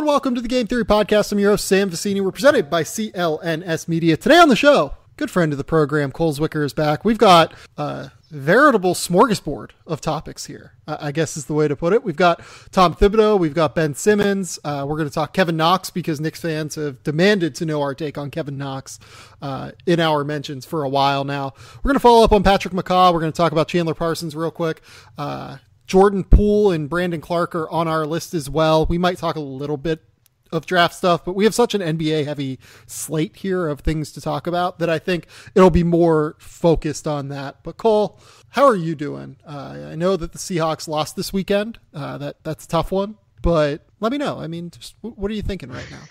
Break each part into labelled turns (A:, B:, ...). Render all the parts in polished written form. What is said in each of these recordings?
A: and welcome to the Game Theory Podcast. I'm your host, Sam Vicini. We're presented by CLNS Media. Today on the show, good friend of the program, Cole Zwicker, is back. We've got a veritable smorgasbord of topics here, I guess is the way to put it. We've got Tom Thibodeau. We've got Ben Simmons. We're going to talk Kevin Knox because Knicks fans have demanded to know our take on Kevin Knox in our mentions for a while now. We're going to follow up on Patrick McCaw. We're going to talk about Chandler Parsons real quick. Jordan Poole and Brandon Clarke are on our list as well. We might talk a little bit of draft stuff, but we have such an NBA heavy slate here of things to talk about that I think it'll be more focused on that. But Cole, how are you doing? I know that the Seahawks lost this weekend. That's a tough one, but let me know. I mean, just what are you thinking right now?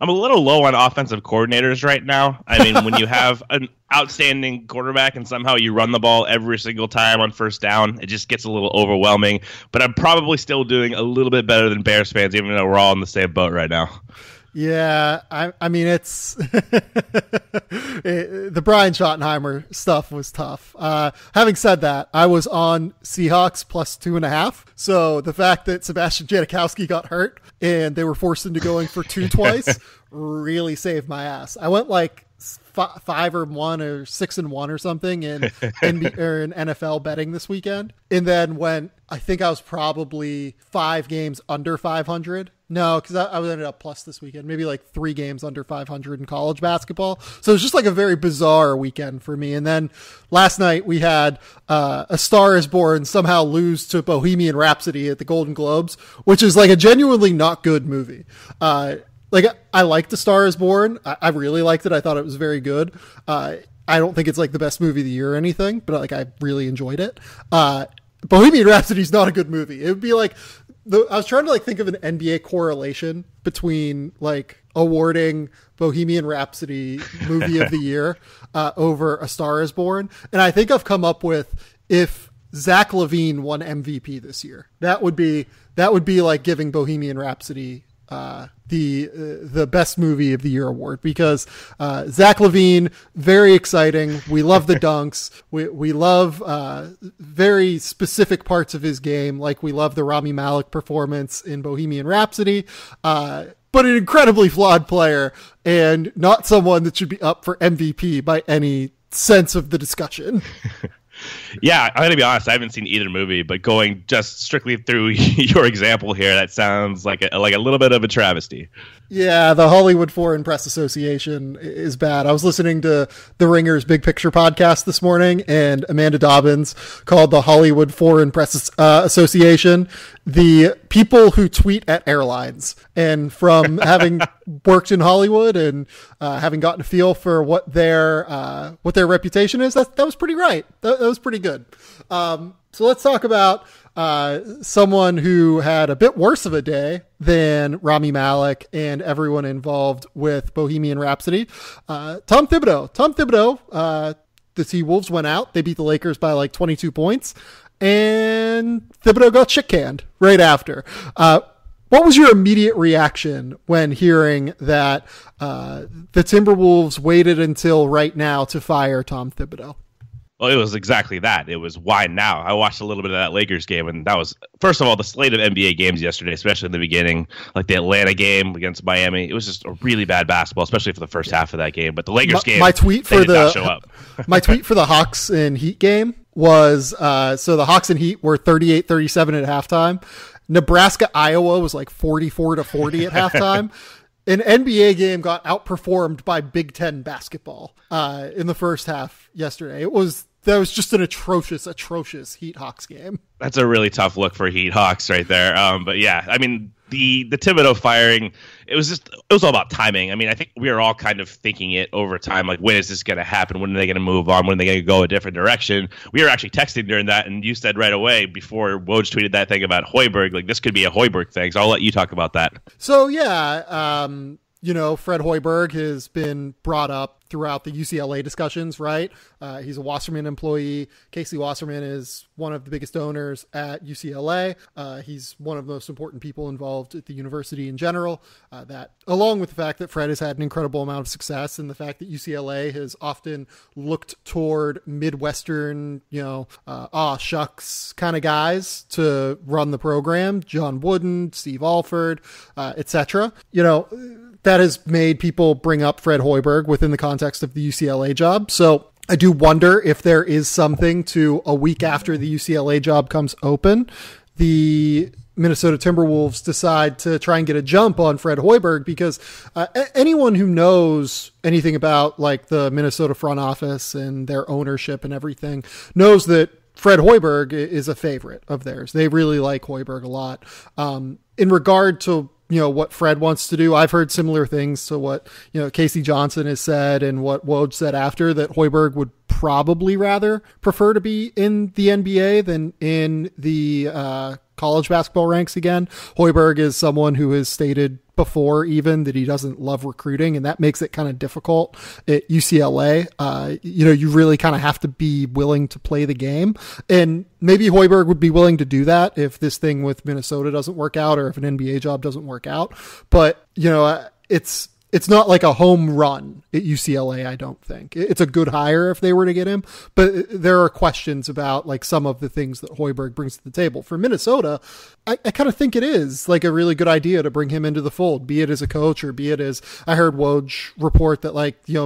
B: I'm a little low on offensive coordinators right now. I mean, when you have an outstanding quarterback and somehow you run the ball every single time on first down, it just gets a little overwhelming. But I'm probably still doing a little bit better than Bears fans, even though we're all in the same boat right now.
A: Yeah, I mean, it's the Brian Schottenheimer stuff was tough. Having said that, I was on Seahawks plus 2.5. So the fact that Sebastian Janikowski got hurt and they were forced into going for 2 twice really saved my ass. I went like 5-1 or 6-1 or something in NFL betting this weekend, and then went. I think I was probably 5 games under 500. No, because I ended up plus this weekend, maybe like 3 games under 500 in college basketball. So it was just like a very bizarre weekend for me. And then last night we had A Star Is Born somehow lose to Bohemian Rhapsody at the Golden Globes, which is like a genuinely not good movie. Like I liked A Star Is Born. I really liked it. I thought it was very good. I don't think it's like the best movie of the year or anything, but like I really enjoyed it. Bohemian Rhapsody is not a good movie. It would be like I was trying to like think of an NBA correlation between like awarding Bohemian Rhapsody movie of the year over A Star Is Born, and I think I've come up with if Zach LaVine won MVP this year, that would be like giving Bohemian Rhapsody the best movie of the year award, because Zach LaVine, very exciting. We love the dunks. We love very specific parts of his game, like we love the Rami Malek performance in Bohemian Rhapsody, but an incredibly flawed player and not someone that should be up for MVP by any sense of the discussion.
B: Yeah, I'm going to be honest. I haven't seen either movie, but going just strictly through your example here, that sounds like a little bit of a travesty.
A: Yeah, the Hollywood Foreign Press Association is bad. I was listening to The Ringer's Big Picture podcast this morning, and Amanda Dobbins called the Hollywood Foreign Press Association the people who tweet at airlines. And from having worked in Hollywood and having gotten a feel for what their reputation is, that was pretty right. That was pretty good. So let's talk about someone who had a bit worse of a day than Rami Malek and everyone involved with Bohemian Rhapsody. Tom Thibodeau. The T-Wolves went out. They beat the Lakers by like 22 points. And Thibodeau got shit-canned right after. What was your immediate reaction when hearing that the Timberwolves waited until right now to fire Tom Thibodeau?
B: Well, it was exactly that. It was why now. I watched a little bit of that Lakers game, and that was, first of all, the slate of NBA games yesterday, especially in the beginning, like the Atlanta game against Miami. It was just a really bad basketball, especially for the first half of that game. But the Lakers game,
A: my tweet for
B: they did not show up.
A: My tweet for the Hawks and Heat game was, so the Hawks and Heat were 38-37 at halftime. Nebraska, Iowa was like 44-40 at halftime. An NBA game got outperformed by Big Ten basketball in the first half yesterday. That was just an atrocious Heat Hawks game.
B: That's a really tough look for Heat Hawks right there. But yeah, I mean, the Thibodeau firing, it was all about timing. I mean, I think we were all kind of thinking it over time, like, when is this going to happen? When are they going to move on? When are they going to go a different direction? We were actually texting during that, and you said right away before Woj tweeted that thing about Hoiberg, like, this could be a Hoiberg thing. So I'll let you talk about that.
A: So yeah, Fred Hoiberg has been brought up throughout the UCLA discussions, right? He's a Wasserman employee. Casey Wasserman is one of the biggest donors at UCLA. He's one of the most important people involved at the university in general. That, along with the fact that Fred has had an incredible amount of success, and the fact that UCLA has often looked toward Midwestern, shucks kind of guys to run the program, John Wooden, Steve Alford, etc. That has made people bring up Fred Hoiberg within the context of the UCLA job. So I do wonder if there is something to a week after the UCLA job comes open, the Minnesota Timberwolves decide to try and get a jump on Fred Hoiberg, because anyone who knows anything about like the Minnesota front office and their ownership and everything knows that Fred Hoiberg is a favorite of theirs. They really like Hoiberg a lot. In regard to what Fred wants to do, I've heard similar things to what, Casey Johnson has said and what Woj said after, that Hoiberg would probably rather prefer to be in the NBA than in the college basketball ranks again. Hoiberg is someone who has stated before even that he doesn't love recruiting, and that makes it kind of difficult at UCLA. You really kind of have to be willing to play the game, and maybe Hoiberg would be willing to do that if this thing with Minnesota doesn't work out, or if an NBA job doesn't work out. But it's not like a home run at UCLA, I don't think. It's a good hire if they were to get him, but there are questions about like some of the things that Hoiberg brings to the table. For Minnesota, I kind of think it is like a really good idea to bring him into the fold, be it as a coach or be it as, I heard Woj report that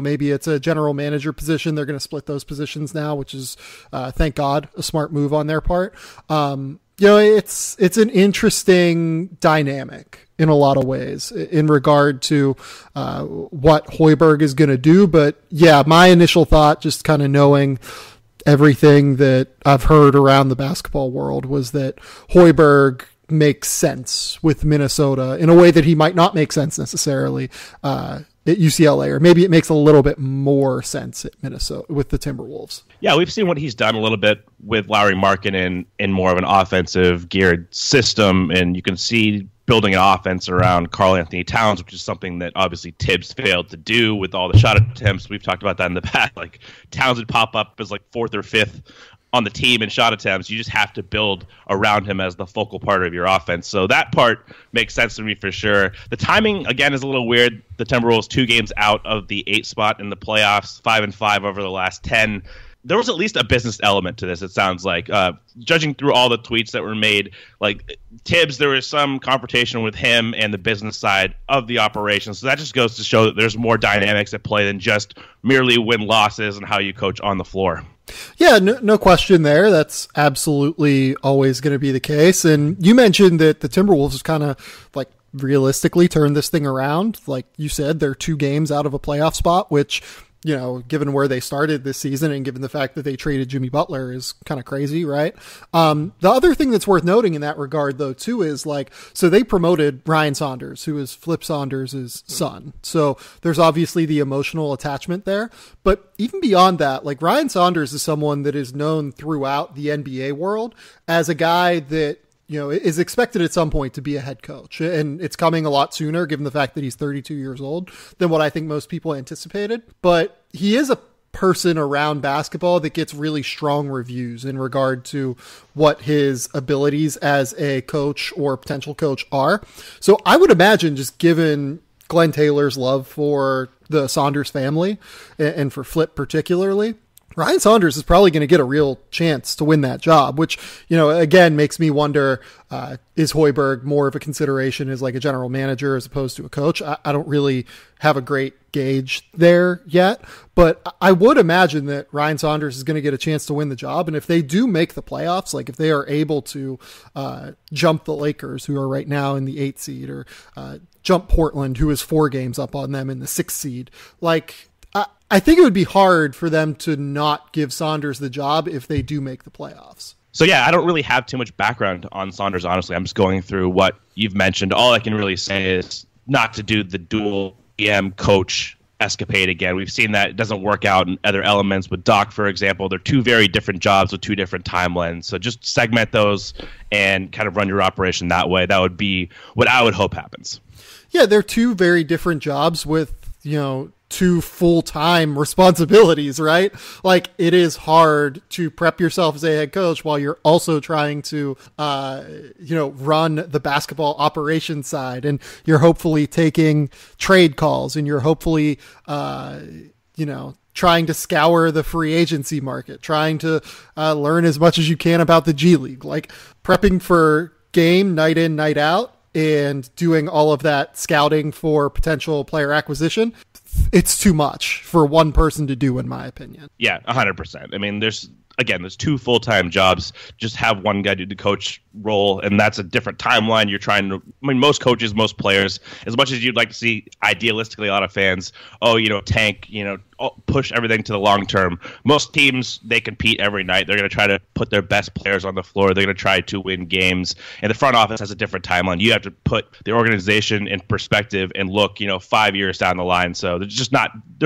A: maybe it's a general manager position. They're going to split those positions now, which is, thank God, a smart move on their part. It's an interesting dynamic in a lot of ways in regard to what Hoiberg is going to do. But yeah, my initial thought, just kind of knowing everything that I've heard around the basketball world, was that Hoiberg makes sense with Minnesota in a way that he might not make sense necessarily at UCLA, or maybe it makes a little bit more sense at Minnesota with the Timberwolves.
B: Yeah, we've seen what he's done a little bit with Lauri Markkanen in more of an offensive geared system, and you can see building an offense around Karl Anthony Towns, which is something that obviously Thibs failed to do with all the shot attempts. We've talked about that in the past. Like, Towns would pop up as like fourth or fifth on the team in shot attempts. You just have to build around him as the focal part of your offense. So that part makes sense to me for sure. The timing, again, is a little weird. The Timberwolves 2 games out of the 8th spot in the playoffs, 5-5 over the last 10. There was at least a business element to this, it sounds like. Judging through all the tweets that were made, like Thibs, there was some confrontation with him and the business side of the operation. So that just goes to show that there's more dynamics at play than just merely win-losses and how you coach on the floor.
A: Yeah, no question there. That's absolutely always going to be the case. And you mentioned that the Timberwolves is kind of like realistically turned this thing around. Like you said, they're 2 games out of a playoff spot, which, given where they started this season and given the fact that they traded Jimmy Butler, is kind of crazy, right? The other thing that's worth noting in that regard, though, too, is so they promoted Ryan Saunders, who is Flip Saunders' son. So there's obviously the emotional attachment there. But even beyond that, Ryan Saunders is someone that is known throughout the NBA world as a guy that is expected at some point to be a head coach. And it's coming a lot sooner, given the fact that he's 32 years old, than what I think most people anticipated. But he is a person around basketball that gets really strong reviews in regard to what his abilities as a coach or potential coach are. So I would imagine, just given Glenn Taylor's love for the Saunders family and for Flip particularly, Ryan Saunders is probably going to get a real chance to win that job, which, again, makes me wonder, is Hoiberg more of a consideration as like a general manager as opposed to a coach? I don't really have a great gauge there yet, but I would imagine that Ryan Saunders is going to get a chance to win the job. And if they do make the playoffs, if they are able to jump the Lakers, who are right now in the 8th seed, or jump Portland, who is 4 games up on them in the 6th seed, I think it would be hard for them to not give Saunders the job if they do make the playoffs.
B: So, yeah, I don't really have too much background on Saunders, honestly. I'm just going through what you've mentioned. All I can really say is not to do the dual GM coach escapade again. We've seen that it doesn't work out in other elements. With Doc, for example, they're 2 very different jobs with 2 different timelines. So just segment those and kind of run your operation that way. That would be what I would hope happens.
A: Yeah, they're 2 very different jobs with two full-time responsibilities, right? Like, it is hard to prep yourself as a head coach while you're also trying to, run the basketball operations side, and you're hopefully taking trade calls, and you're hopefully, trying to scour the free agency market, trying to learn as much as you can about the G League, like prepping for game night in, night out, and doing all of that scouting for potential player acquisition. It's too much for one person to do, in my opinion.
B: Yeah, 100%. I mean, there's two full-time jobs. Just have one guy do the coach role, and that's a different timeline. Most coaches, most players, as much as you'd like to see idealistically a lot of fans, tank, push everything to the long term. Most teams, they compete every night. They're going to try to put their best players on the floor. They're going to try to win games. And the front office has a different timeline. You have to put the organization in perspective and look, 5 years down the line. So they're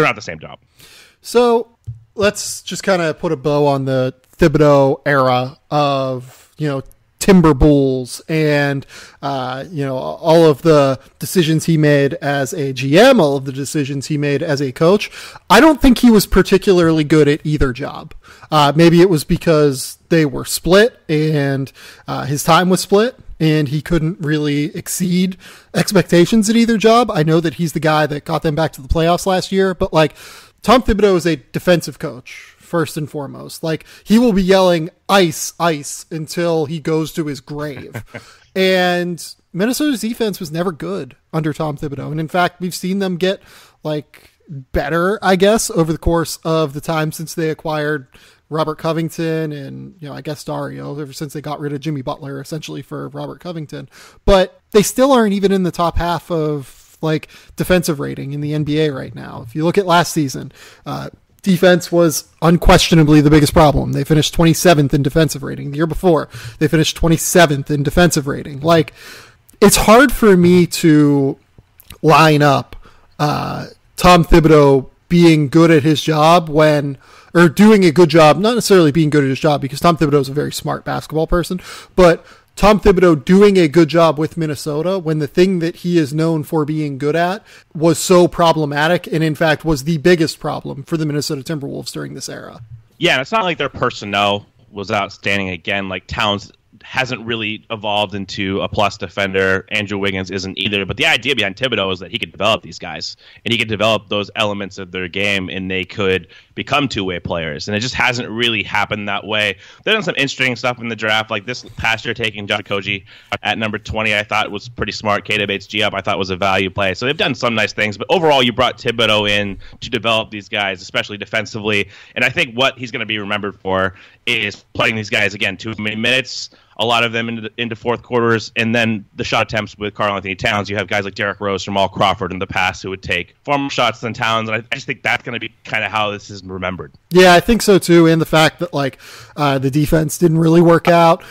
B: not the same job.
A: So let's just kind of put a bow on the Thibodeau era of, Timberbulls and, all of the decisions he made as a GM, all of the decisions he made as a coach. I don't think he was particularly good at either job. Maybe it was because they were split and his time was split, and he couldn't really exceed expectations at either job. I know that he's the guy that got them back to the playoffs last year, but Tom Thibodeau is a defensive coach, first and foremost. He will be yelling ice, ice until he goes to his grave. And Minnesota's defense was never good under Tom Thibodeau. And in fact, we've seen them get better, I guess, over the course of the time since they acquired Robert Covington and, I guess Dario, ever since they got rid of Jimmy Butler essentially for Robert Covington. But they still aren't even in the top half of defensive rating in the NBA right now. If you look at last season, defense was unquestionably the biggest problem. They finished 27th in defensive rating. The year before, they finished 27th in defensive rating. It's hard for me to line up Tom Thibodeau being good at his job or doing a good job, not necessarily being good at his job, because Tom Thibodeau is a very smart basketball person, but Tom Thibodeau doing a good job with Minnesota when the thing that he is known for being good at was so problematic, and in fact was the biggest problem for the Minnesota Timberwolves during this era.
B: Yeah, and it's not like their personnel was outstanding again. Towns hasn't really evolved into a plus defender. Andrew Wiggins isn't either. But the idea behind Thibodeau is that he could develop these guys, and he could develop those elements of their game, and they could become two-way players. And it just hasn't really happened that way. They've done some interesting stuff in the draft, like this past year taking Josh Okogie at number 20, I thought was pretty smart. Keita Bates-Diop, I thought was a value play. So they've done some nice things. But overall, you brought Thibodeau in to develop these guys, especially defensively. And I think what he's going to be remembered for is playing these guys, again, too many minutes, a lot of them into fourth quarters, and then the shot attempts with Karl-Anthony Towns. You have guys like Derrick Rose, Jamal Crawford in the past who would take far more shots than Towns, and I just think that's going to be kind of how this is remembered.
A: Yeah, I think so too, and the fact that the defense didn't really work out.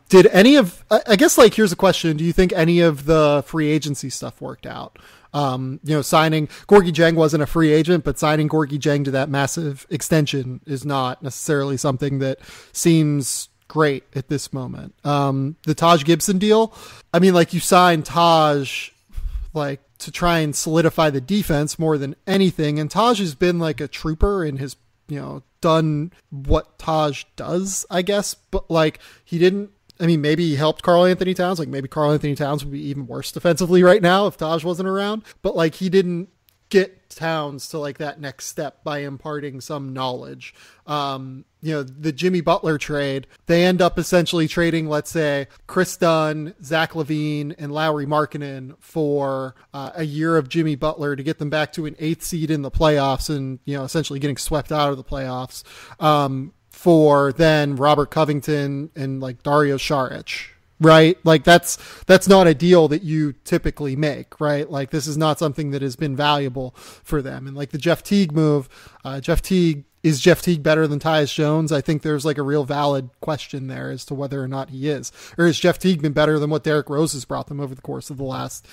A: Did any of, I guess here's a question, do you think any of the free agency stuff worked out? Signing Gorgui Dieng wasn't a free agent, but signing Gorgui Dieng to that massive extension is not necessarily something that seems great at this moment. The Taj Gibson deal, you signed Taj to try and solidify the defense more than anything, and Taj has been a trooper and has done what Taj does, I guess, but he didn't. Maybe he helped Karl-Anthony Towns. Maybe Karl-Anthony Towns would be even worse defensively right now if Taj wasn't around. But he didn't get Towns to that next step by imparting some knowledge. The Jimmy Butler trade, they end up essentially trading, let's say, Chris Dunn, Zach LaVine, and Lauri Markkanen for a year of Jimmy Butler to get them back to an 8th seed in the playoffs and, essentially getting swept out of the playoffs. For then Robert Covington and Dario Saric, right? That's not a deal that you typically make, right? This is not something that has been valuable for them. And the Jeff Teague move, is Jeff Teague better than Tyus Jones? I think there's a real valid question there as to whether or not he is. Or has Jeff Teague been better than what Derrick Rose has brought them over the course of the last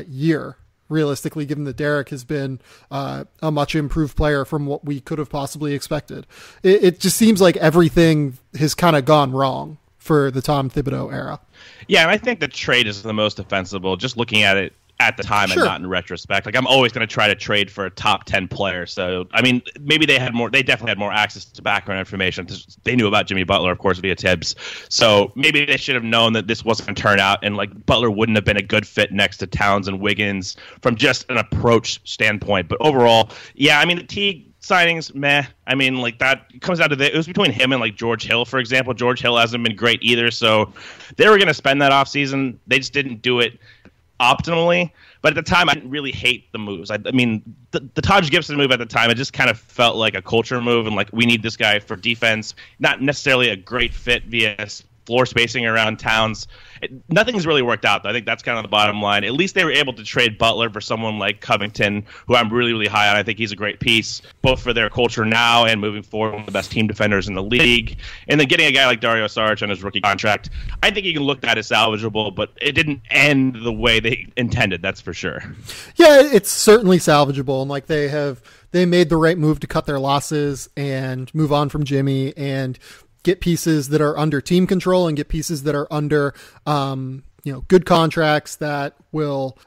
A: year? Realistically, given that Derek has been a much improved player from what we could have possibly expected. It just seems like everything has kind of gone wrong for the Tom Thibodeau era.
B: Yeah, and I think the trade is the most defensible. Just looking at it at the time and not in retrospect. Like, I'm always going to try to trade for a top 10 player. So, I mean, maybe they definitely had more access to background information. They knew about Jimmy Butler, of course, via Thibs. So maybe they should have known that this wasn't going to turn out, and like Butler wouldn't have been a good fit next to Towns and Wiggins from just an approach standpoint. But overall, yeah, I mean, the Teague signings, meh. I mean, like, that comes out to it was between him and like George Hill, for example. George Hill hasn't been great either, so they were going to spend that offseason. They just didn't do it optimally. But at the time, I didn't really hate the moves. I mean, the Taj Gibson move at the time, it just kind of felt like a culture move, and like, we need this guy for defense. Not necessarily a great fit via floor spacing around Towns. Nothing's really worked out, though. I think that's kind of the bottom line. At least they were able to trade Butler for someone like Covington, who I'm really, really high on. I think he's a great piece, both for their culture now and moving forward, one of the best team defenders in the league. And then getting a guy like Dario Saric on his rookie contract, I think you can look at it as salvageable, but it didn't end the way they intended, that's for sure.
A: Yeah, it's certainly salvageable. And like, they made the right move to cut their losses and move on from Jimmy and get pieces that are under team control and get pieces that are under, good contracts that will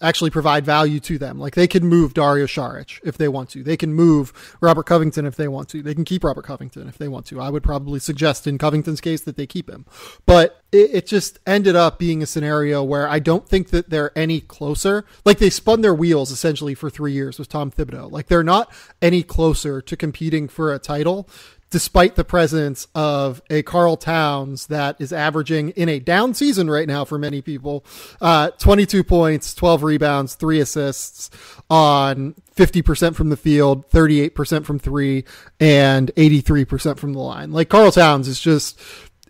A: actually provide value to them. Like, they can move Dario Saric if they want to. They can move Robert Covington if they want to. They can keep Robert Covington if they want to. I would probably suggest in Covington's case that they keep him. But it just ended up being a scenario where I don't think that they're any closer. Like, they spun their wheels essentially for 3 years with Tom Thibodeau. Like, they're not any closer to competing for a title, despite the presence of a Karl Towns that is averaging, in a down season right now for many people, 22 points, 12 rebounds, 3 assists on 50% from the field, 38% from 3, and 83% from the line. Like, Karl Towns is just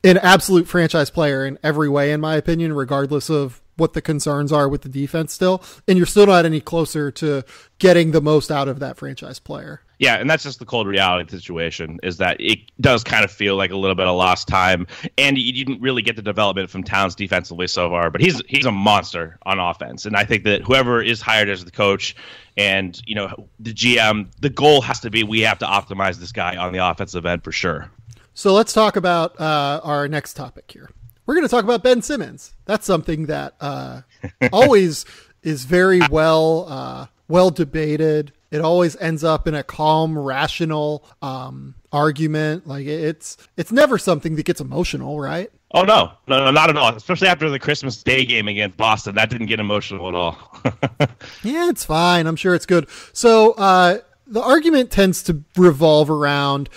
A: an absolute franchise player in every way, in my opinion, regardless of what the concerns are with the defense still. And you're still not any closer to getting the most out of that franchise player.
B: Yeah, and that's just the cold reality of the situation, is that it does kind of feel like a little bit of lost time, and you didn't really get the development from Towns defensively so far, but he's a monster on offense, and I think that whoever is hired as the coach and, the GM, the goal has to be, we have to optimize this guy on the offensive end for sure. So
A: let's talk about our next topic here. We're going to talk about Ben Simmons. That's something that always is very well debated. It always ends up in a calm, rational argument. Like, it's never something that gets emotional, right?
B: Oh, no, not at all. Especially after the Christmas Day game against Boston. That didn't get emotional at all.
A: Yeah, it's fine. I'm sure it's good. So the argument tends to revolve around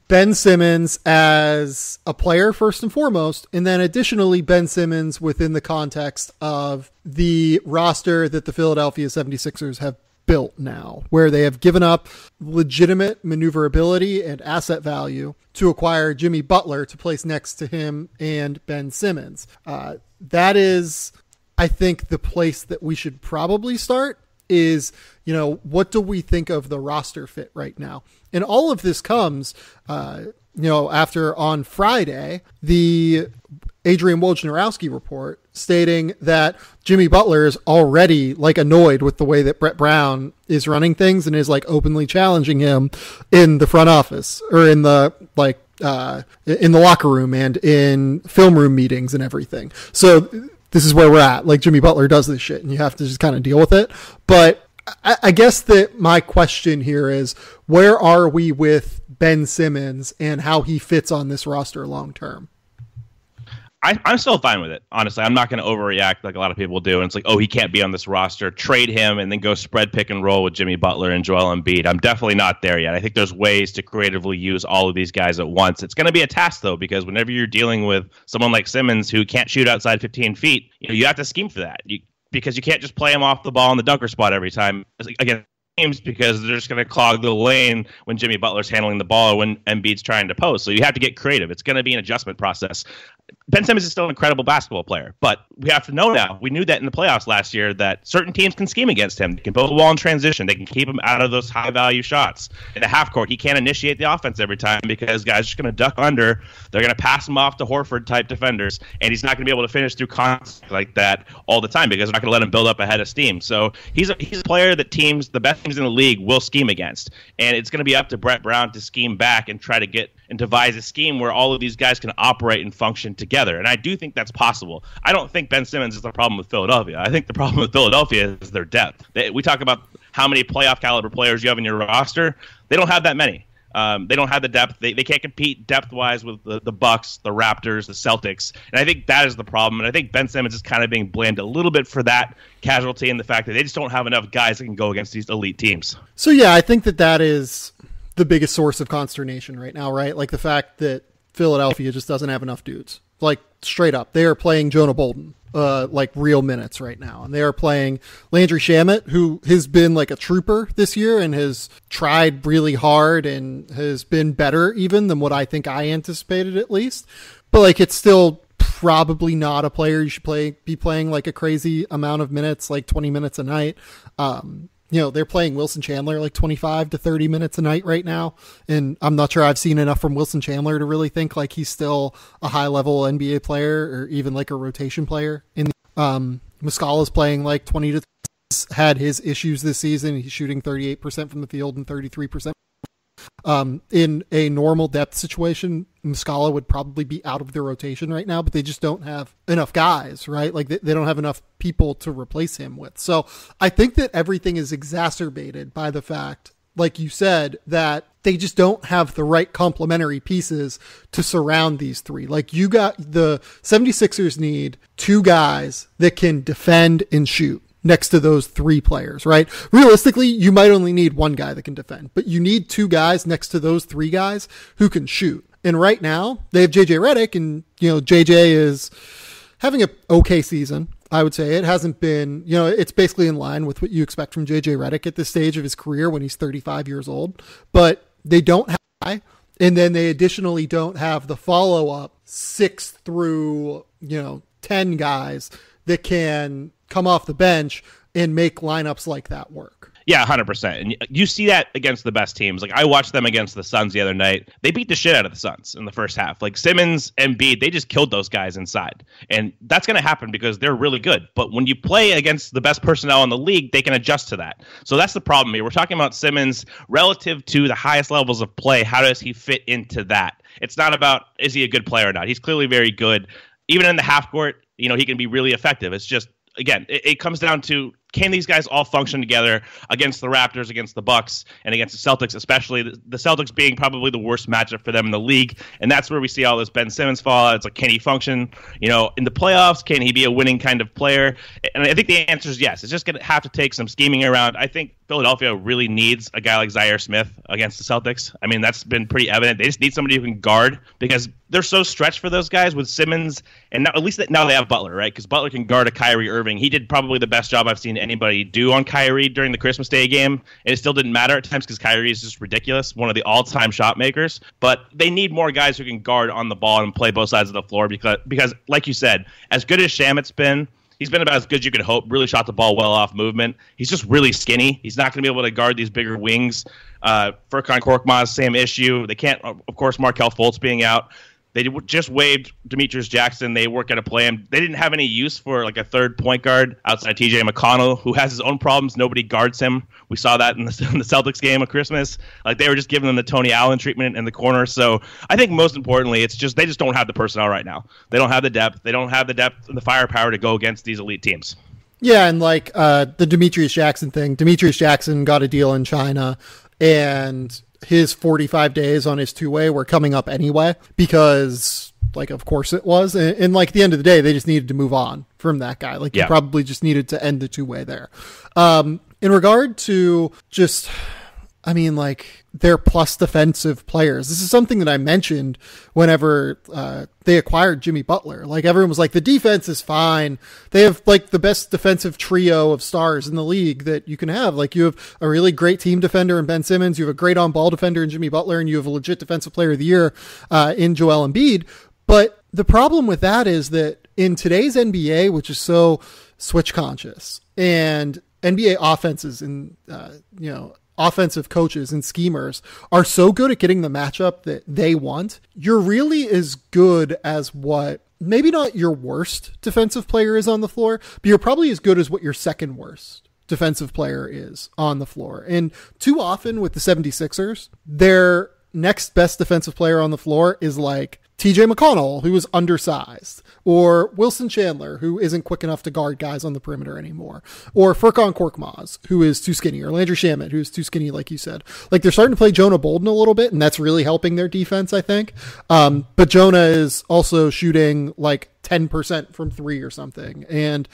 A: Ben Simmons as a player, first and foremost, and then additionally Ben Simmons within the context of the roster that the Philadelphia 76ers have built now, where they have given up legitimate maneuverability and asset value to acquire Jimmy Butler to place next to him and Ben Simmons. That is, I think, the place that we should probably start is, what do we think of the roster fit right now? And all of this comes, after on Friday, the Adrian Wojnarowski report stating that Jimmy Butler is already annoyed with the way that Brett Brown is running things and is openly challenging him in the front office or in the in the locker room and in film room meetings and everything. So this is where we're at. Jimmy Butler does this shit and you have to just kind of deal with it. But I guess that my question here is, where are we with Ben Simmons and how he fits on this roster long term?
B: I'm still fine with it, honestly. I'm not going to overreact like a lot of people do. And it's he can't be on this roster. Trade him and then go spread, pick, and roll with Jimmy Butler and Joel Embiid. I'm definitely not there yet. I think there's ways to creatively use all of these guys at once. It's going to be a task, though, because whenever you're dealing with someone like Simmons who can't shoot outside 15 feet, you have to scheme for that. Because you can't just play him off the ball in the dunker spot every time. Again, because they're just going to clog the lane when Jimmy Butler's handling the ball or when Embiid's trying to post. So you have to get creative. It's going to be an adjustment process. Ben Simmons is still an incredible basketball player, but we have to know now. We knew that in the playoffs last year that certain teams can scheme against him. They can build a wall in transition. They can keep him out of those high-value shots. In the half court, he can't initiate the offense every time because guys are just going to duck under. They're going to pass him off to Horford-type defenders, and he's not going to be able to finish through contact like that all the time because they're not going to let him build up a head of steam. So he's a player that the best teams in the league will scheme against, and it's going to be up to Brett Brown to scheme back and try to get and devise a scheme where all of these guys can operate and function together. And I do think that's possible. I don't think Ben Simmons is the problem with Philadelphia. I think the problem with Philadelphia is their depth. We talk about how many playoff caliber players you have in your roster. They don't have that many. They don't have the depth. They can't compete depth-wise with the Bucks, the Raptors, the Celtics. And I think that is the problem. And I think Ben Simmons is kind of being blamed a little bit for that casualty and the fact that they just don't have enough guys that can go against these elite teams.
A: So, yeah, I think that is the biggest source of consternation right now, right? Like the fact that Philadelphia just doesn't have enough dudes. Like, straight up. They are playing Jonah Bolden. Like real minutes right now. And they are playing Landry Shamet, who has been like a trooper this year and has tried really hard and has been better even than what I think I anticipated at least. But like, it's still probably not a player you should be playing like a crazy amount of minutes, like 20 minutes a night. They're playing Wilson Chandler like 25 to 30 minutes a night right now. And I'm not sure I've seen enough from Wilson Chandler to really think like he's still a high level NBA player or even like a rotation player. Muscala's playing like 20 to 30, had his issues this season. He's shooting 38% from the field and 33%. In a normal depth situation, Muscala would probably be out of their rotation right now, but they just don't have enough guys, right? Like they don't have enough people to replace him with. So I think that everything is exacerbated by the fact, like you said, that they just don't have the right complementary pieces to surround these three. Like the 76ers need two guys that can defend and shoot next to those three players, right? Realistically, you might only need one guy that can defend, but you need two guys next to those three guys who can shoot. And right now, they have JJ Redick, and, JJ is having an okay season, I would say. It hasn't been, it's basically in line with what you expect from JJ Redick at this stage of his career when he's 35 years old. But they don't have a guy, and then they additionally don't have the follow-up 6 through, 10 guys that can come off the bench and make lineups like that work.
B: Yeah, 100%. And you see that against the best teams. Like I watched them against the Suns the other night. They beat the shit out of the Suns in the first half. Like Simmons and Embiid, they just killed those guys inside. And that's going to happen because they're really good. But when you play against the best personnel in the league, they can adjust to that. So that's the problem here. We're talking about Simmons relative to the highest levels of play. How does he fit into that? It's not about is he a good player or not. He's clearly very good. Even in the half court, he can be really effective. It's just, again, it comes down to, can these guys all function together against the Raptors, against the Bucks, and against the Celtics, especially the Celtics being probably the worst matchup for them in the league. And that's where we see all this Ben Simmons fallout. It's like, can he function, in the playoffs? Can he be a winning kind of player? And I think the answer is yes. It's just going to have to take some scheming around. I think Philadelphia really needs a guy like Zaire Smith against the Celtics. I mean, that's been pretty evident. They just need somebody who can guard because they're so stretched for those guys with Simmons. And now, at least now they have Butler, right? Because Butler can guard a Kyrie Irving. He did probably the best job I've seen anybody do on Kyrie during the Christmas Day game, and it still didn't matter at times because Kyrie is just ridiculous, one of the all-time shot makers. But they need more guys who can guard on the ball and play both sides of the floor because like you said, as good as Shamet's been, he's been about as good as you could hope. Really shot the ball well off movement. He's just really skinny. He's not going to be able to guard these bigger wings. Furkan Korkmaz, same issue. They can't, of course, Markelle Fultz being out. They just waived Demetrius Jackson. They weren't going to play him. They didn't have any use for like a third point guard outside TJ McConnell, who has his own problems. Nobody guards him. We saw that in the Celtics game of Christmas. Like they were just giving them the Tony Allen treatment in the corner. So I think most importantly, it's just they just don't have the personnel right now. They don't have the depth. They don't have the depth and the firepower to go against these elite teams.
A: Yeah, and like the Demetrius Jackson thing. Demetrius Jackson got a deal in China, and his 45 days on his two-way were coming up anyway because, like, of course it was. And like, at the end of the day, they just needed to move on from that guy. Like, you probably just needed to end the two-way there. In regard to just, I mean, like, their plus defensive players, this is something that I mentioned whenever they acquired Jimmy Butler. Like, everyone was like, the defense is fine. They have, like, the best defensive trio of stars in the league that you can have. Like, you have a really great team defender in Ben Simmons. You have a great on-ball defender in Jimmy Butler, and you have a legit defensive player of the year in Joel Embiid. But the problem with that is that in today's NBA, which is so switch conscious, and NBA offenses and, offensive coaches and schemers are so good at getting the matchup that they want, you're really as good as what maybe not your worst defensive player is on the floor, but you're probably as good as what your second worst defensive player is on the floor. And too often with the 76ers, their next best defensive player on the floor is like TJ McConnell, who is undersized, or Wilson Chandler, who isn't quick enough to guard guys on the perimeter anymore, or Furkan Korkmaz, who is too skinny, or Landry Shamet, who's too skinny, like you said. Like, they're starting to play Jonah Bolden a little bit, and that's really helping their defense, I think. But Jonah is also shooting like 10% from three or something, and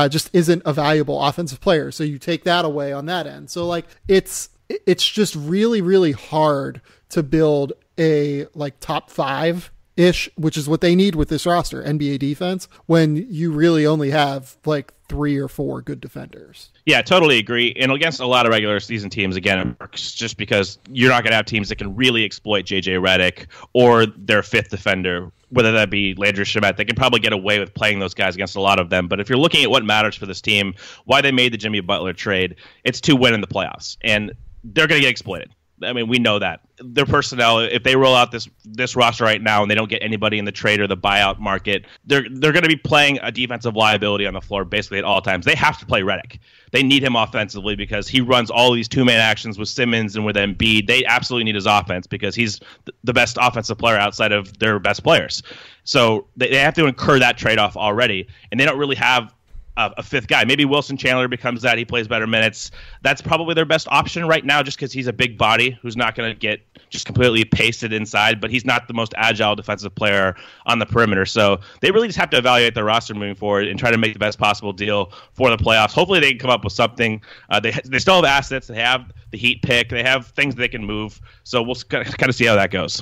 A: just isn't a valuable offensive player. So you take that away on that end. So like, it's just really, really hard to build a like top 5-ish, which is what they need with this roster, NBA defense, when you really only have like 3 or 4 good defenders.
B: Yeah, totally agree. And against a lot of regular season teams, again, it works just because you're not going to have teams that can really exploit JJ Redick or their 5th defender, whether that be Landry Shamet. They can probably get away with playing those guys against a lot of them. But if you're looking at what matters for this team, why they made the Jimmy Butler trade, it's to win in the playoffs. And they're going to get exploited. I mean, we know that. Their personnel, if they roll out this roster right now and they don't get anybody in the trade or the buyout market, they're going to be playing a defensive liability on the floor basically at all times. They have to play Redick. They need him offensively because he runs all these two-man actions with Simmons and with Embiid. They absolutely need his offense because he's the best offensive player outside of their best players. So they have to incur that trade-off already, and they don't really have a 5th guy. Maybe Wilson Chandler becomes that. He plays better minutes. That's probably their best option right now just because he's a big body who's not going to get just completely pasted inside, but he's not the most agile defensive player on the perimeter. So they really just have to evaluate their roster moving forward and try to make the best possible deal for the playoffs. Hopefully they can come up with something. They still have assets. They have the Heat pick. They have things they can move. So we'll kind of see how that goes.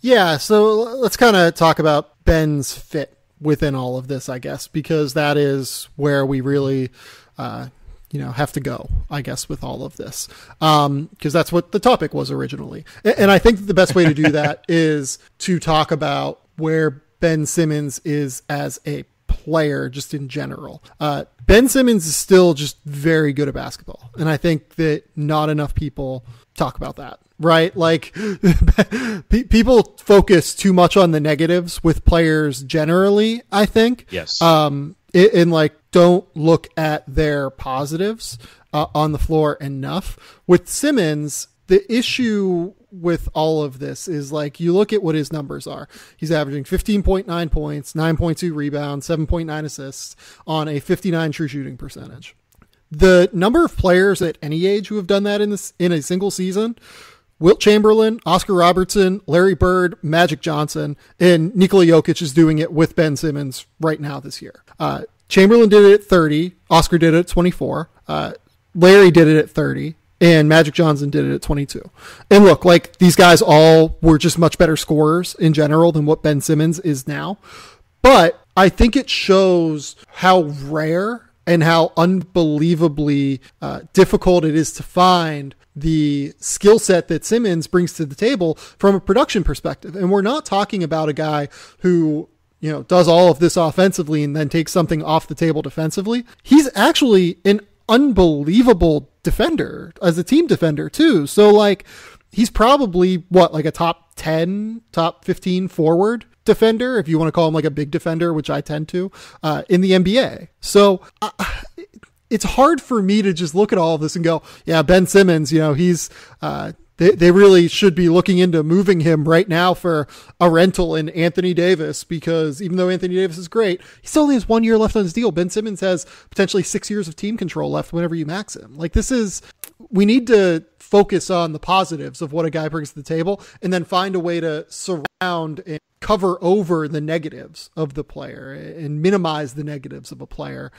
B: Yeah,
A: so let's kind of talk about Ben's fit within all of this, I guess, because that is where we really, have to go, I guess, with all of this, because that's what the topic was originally. And I think the best way to do that is to talk about where Ben Simmons is as a player, just in general. Ben Simmons is still just very good at basketball. And I think that not enough people talk about that. Right? Like, people focus too much on the negatives with players generally, I think.
B: Yes.
A: And like, don't look at their positives on the floor enough. With Simmons, the issue with all of this is like, you look at what his numbers are. He's averaging 15.9 points, 9.2 rebounds, 7.9 assists on a 59 true shooting percentage. The number of players at any age who have done that in a single season: Wilt Chamberlain, Oscar Robertson, Larry Bird, Magic Johnson, and Nikola Jokic is doing it with Ben Simmons right now this year. Chamberlain did it at 30. Oscar did it at 24. Larry did it at 30. And Magic Johnson did it at 22. And look, like, these guys all were just much better scorers in general than what Ben Simmons is now. But I think it shows how rare and how unbelievably difficult it is to find the skill set that Simmons brings to the table from a production perspective. And we're not talking about a guy who, does all of this offensively and then takes something off the table defensively. He's actually an unbelievable defender as a team defender too. So like, he's probably like a top 10, top 15 forward defender, if you want to call him like a big defender, which I tend to, in the NBA. So it's hard for me to just look at all of this and go, yeah, Ben Simmons, he's, they really should be looking into moving him right now for a rental in Anthony Davis, because even though Anthony Davis is great, he still only has 1 year left on his deal. Ben Simmons has potentially 6 years of team control left whenever you max him. Like, we need to focus on the positives of what a guy brings to the table and then find a way to surround and cover over the negatives of the player and minimize the negatives of a player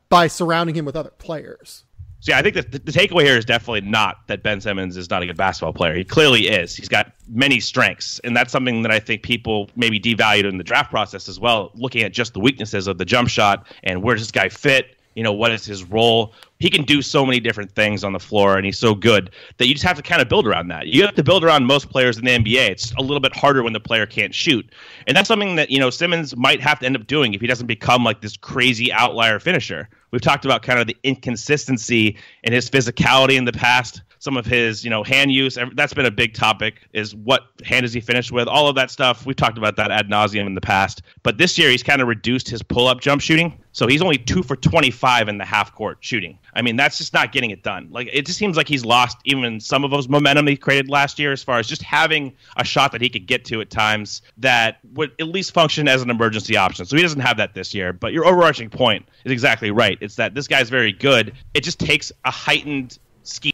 A: by surrounding him with other players.
B: So yeah, I think that the takeaway here is definitely not that Ben Simmons is not a good basketball player. He clearly is. He's got many strengths, and that's something that I think people maybe devalued in the draft process as well, looking at just the weaknesses of the jump shot and where does this guy fit? What is his role? He can do so many different things on the floor, and he's so good that you just have to kind of build around that. You have to build around most players in the NBA. It's a little bit harder when the player can't shoot. And that's something that, Simmons might have to end up doing if he doesn't become like this crazy outlier finisher. We've talked about kind of the inconsistency in his physicality in the past. some of his, hand use. That's been a big topic, is what hand does he finish with? All of that stuff. We've talked about that ad nauseum in the past. But this year, he's kind of reduced his pull-up jump shooting. So he's only 2 for 25 in the half-court shooting. I mean, that's just not getting it done. Like, it just seems like he's lost even some of those momentum he created last year as far as just having a shot that he could get to at times that would at least function as an emergency option. So he doesn't have that this year. But your overarching point is exactly right. It's that this guy's very good. It just takes a heightened scheme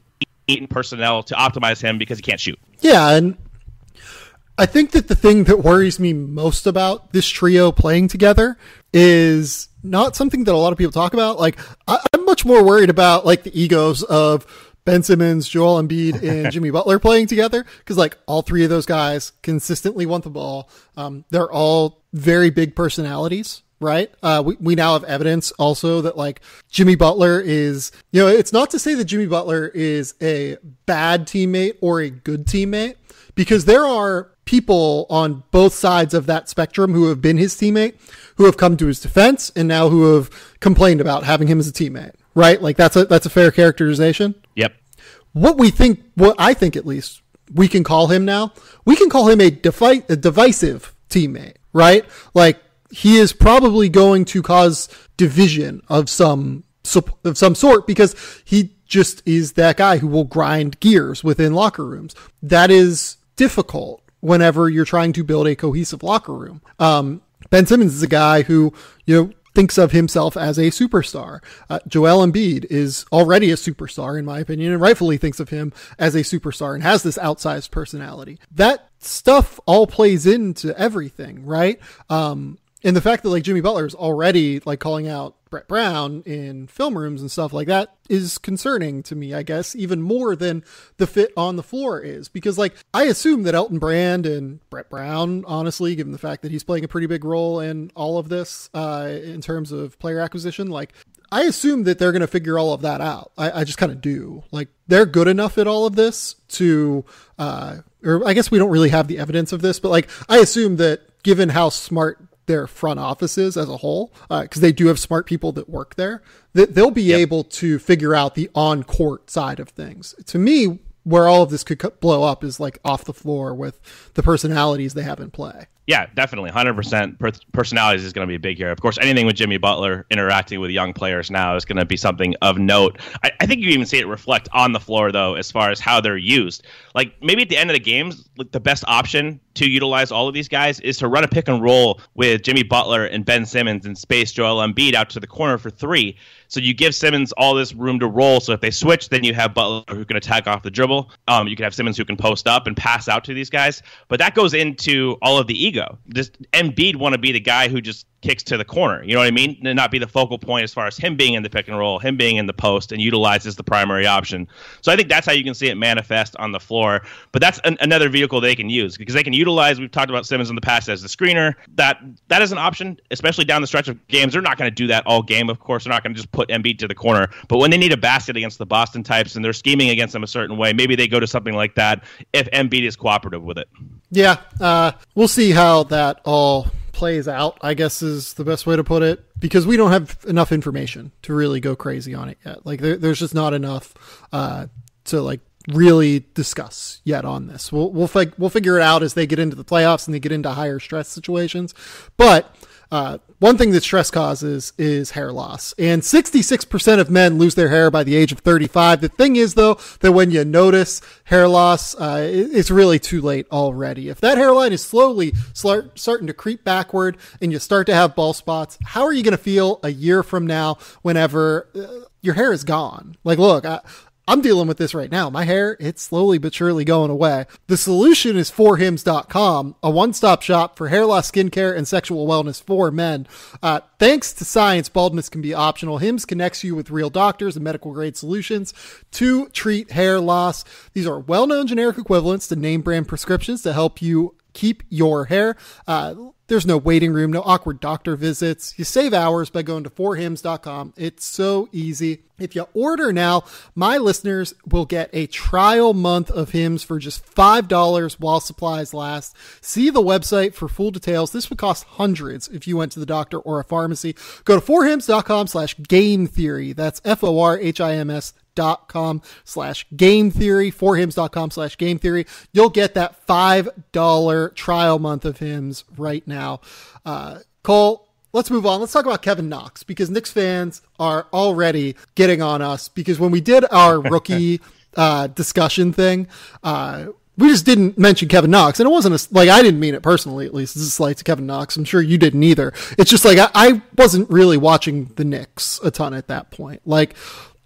B: personnel to optimize him because he can't shoot.
A: Yeah, and I think that the thing that worries me most about this trio playing together is not something that a lot of people talk about. Like, I'm much more worried about like the egos of Ben Simmons, Joel Embiid, and Jimmy Butler playing together, because like all three of those guys consistently want the ball. They're all very big personalities. Right. We now have evidence also that like Jimmy Butler is, it's not to say that Jimmy Butler is a bad teammate or a good teammate, because there are people on both sides of that spectrum who have been his teammate, who have come to his defense, and now who have complained about having him as a teammate. Right. Like that's a fair characterization.
B: Yep.
A: What I think at least we can call him now, we can call him a divisive teammate. Right. Like, he is probably going to cause division of some sort, because he just is that guy who will grind gears within locker rooms. That is difficult whenever you're trying to build a cohesive locker room. Ben Simmons is a guy who, thinks of himself as a superstar. Joel Embiid is already a superstar, in my opinion, and rightfully thinks of him as a superstar and has this outsized personality. That stuff all plays into everything, right? And the fact that like Jimmy Butler is already like calling out Brett Brown in film rooms and stuff like that is concerning to me, I guess, even more than the fit on the floor is, because like I assume that Elton Brand and Brett Brown, honestly, given the fact that he's playing a pretty big role in all of this in terms of player acquisition, like I assume that they're going to figure all of that out. I just kind of do. Like, they're good enough at all of this to, or I guess we don't really have the evidence of this, but like I assume that given how smart their front offices as a whole, because they do have smart people that work there, that they'll be able to figure out the on-court side of things. To me, where all of this could blow up is like off the floor with the personalities they have in play.
B: Yeah, definitely. 100% personalities is going to be big here. Of course, anything with Jimmy Butler interacting with young players now is going to be something of note. I think you even see it reflect on the floor, though, as far as how they're used. Like, maybe at the end of the games, like, the best option to utilize all of these guys is to run a pick and roll with Jimmy Butler and Ben Simmons and space Joel Embiid out to the corner for three. So you give Simmons all this room to roll. So if they switch, then you have Butler who can attack off the dribble. You can have Simmons who can post up and pass out to these guys. But that goes into all of the ego. This Embiid want to be the guy who just kicks to the corner. You know what I mean? And not be the focal point as far as him being in the pick and roll, him being in the post, and utilizes the primary option. So I think that's how you can see it manifest on the floor. But that's another vehicle they can use, because they can utilize, we've talked about Simmons in the past as the screener. That is an option, especially down the stretch of games. They're not going to do that all game, of course. They're not going to just put Embiid to the corner. But when they need a basket against the Boston types and they're scheming against them a certain way, maybe they go to something like that if Embiid is cooperative with it.
A: Yeah, we'll see how that all plays out, I guess is the best way to put it, because we don't have enough information to really go crazy on it yet. Like there's just not enough to like really discuss yet on this. We'll figure it out as they get into the playoffs and they get into higher stress situations. But one thing that stress causes is hair loss, and 66% of men lose their hair by the age of 35. The thing is, though, that when you notice hair loss, it's really too late already. If that hairline is slowly starting to creep backward and you start to have bald spots, how are you going to feel a year from now whenever your hair is gone? Like, look, I'm dealing with this right now. My hair, it's slowly but surely going away. The solution is 4hims.com, a one-stop shop for hair loss, skincare, and sexual wellness for men. Thanks to science, baldness can be optional. Hims connects you with real doctors and medical-grade solutions to treat hair loss. These are well-known generic equivalents to name-brand prescriptions to help you keep your hair. There's no waiting room, no awkward doctor visits. You save hours by going to 4hims.com. It's so easy. If you order now, my listeners will get a trial month of Hims for just $5 while supplies last. See the website for full details. This would cost hundreds if you went to the doctor or a pharmacy. Go to 4hims.com/game theory. That's FORHIMS.com. forhims.com/game theory, forhims.com/game theory. You'll get that $5 trial month of Hims right now. Cole, let's move on. Let's talk about Kevin Knox, because Knicks fans are already getting on us, because when we did our rookie discussion thing, we just didn't mention Kevin Knox. And it wasn't I didn't mean it personally, at least. This is a slight to Kevin Knox. I'm sure you didn't either. It's just I wasn't really watching the Knicks a ton at that point.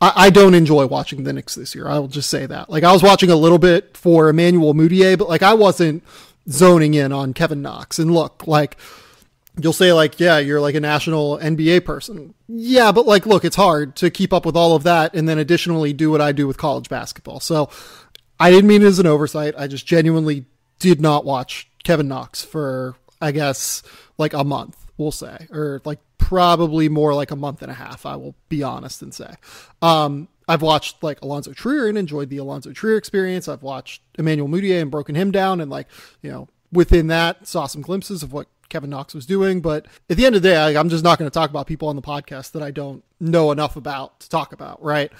A: I don't enjoy watching the Knicks this year. I will just say that. I was watching a little bit for Emmanuel Mudiay, but I wasn't zoning in on Kevin Knox. And look, you'll say yeah, you're a national NBA person. Yeah, but look, it's hard to keep up with all of that and then additionally do what I do with college basketball. So I didn't mean it as an oversight. I just genuinely did not watch Kevin Knox for, I guess, a month, we'll say, or probably more a month and a half, I will be honest and say. I've watched Alonzo Trier and enjoyed the Alonzo Trier experience. I've watched Emmanuel Mudiay and broken him down, and within that saw some glimpses of what Kevin Knox was doing. But at the end of the day, I'm just not going to talk about people on the podcast that I don't know enough about to talk about, right?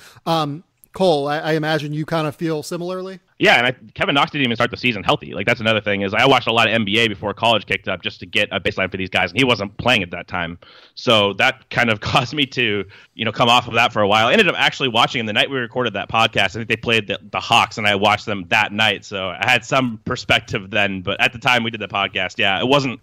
A: Cole, I imagine you kind of feel similarly.
B: Yeah, and Kevin Knox didn't even start the season healthy. That's another thing, is I watched a lot of NBA before college kicked up just to get a baseline for these guys, and he wasn't playing at that time. So that kind of caused me to, come off of that for a while. I ended up actually watching the night we recorded that podcast. I think they played the Hawks, and I watched them that night. So I had some perspective then, but at the time we did the podcast, yeah, it wasn't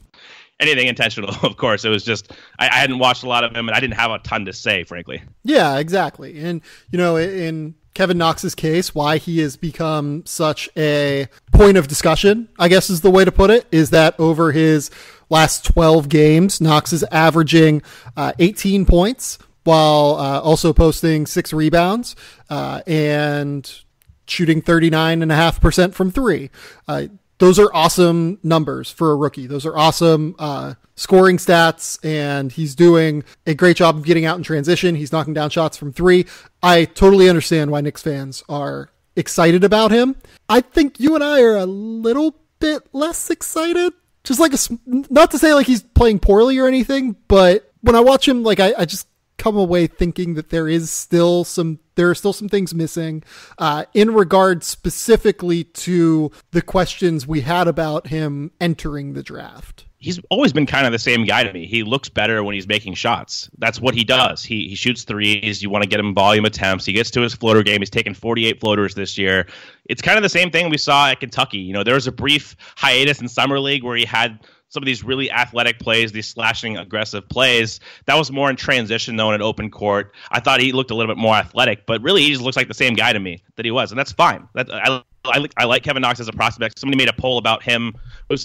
B: anything intentional, of course. It was just, I hadn't watched a lot of him, and I didn't have a ton to say, frankly.
A: Yeah, exactly. And, in Kevin Knox's case, why he has become such a point of discussion, I guess is the way to put it, is that over his last 12 games, Knox is averaging 18 points while also posting 6 rebounds and shooting 39.5% from three. Those are awesome numbers for a rookie. Those are awesome scoring stats, and he's doing a great job of getting out in transition. He's knocking down shots from three. I totally understand why Knicks fans are excited about him. I think you and I are a little bit less excited. Just not to say he's playing poorly or anything, but when I watch him, I just come away thinking that there are still some things missing in regard specifically to the questions we had about him entering the draft.
B: He's always been kind of the same guy to me. He looks better when he's making shots. That's what he does. He shoots threes. You want to get him volume attempts. He gets to his floater game. He's taken 48 floaters this year. It's kind of the same thing we saw at Kentucky. There was a brief hiatus in Summer League where he had some of these really athletic plays, these slashing aggressive plays. That was more in transition, though, in an open court. I thought he looked a little bit more athletic, but really he just looks like the same guy to me that he was, and that's fine. I like Kevin Knox as a prospect. Somebody made a poll about him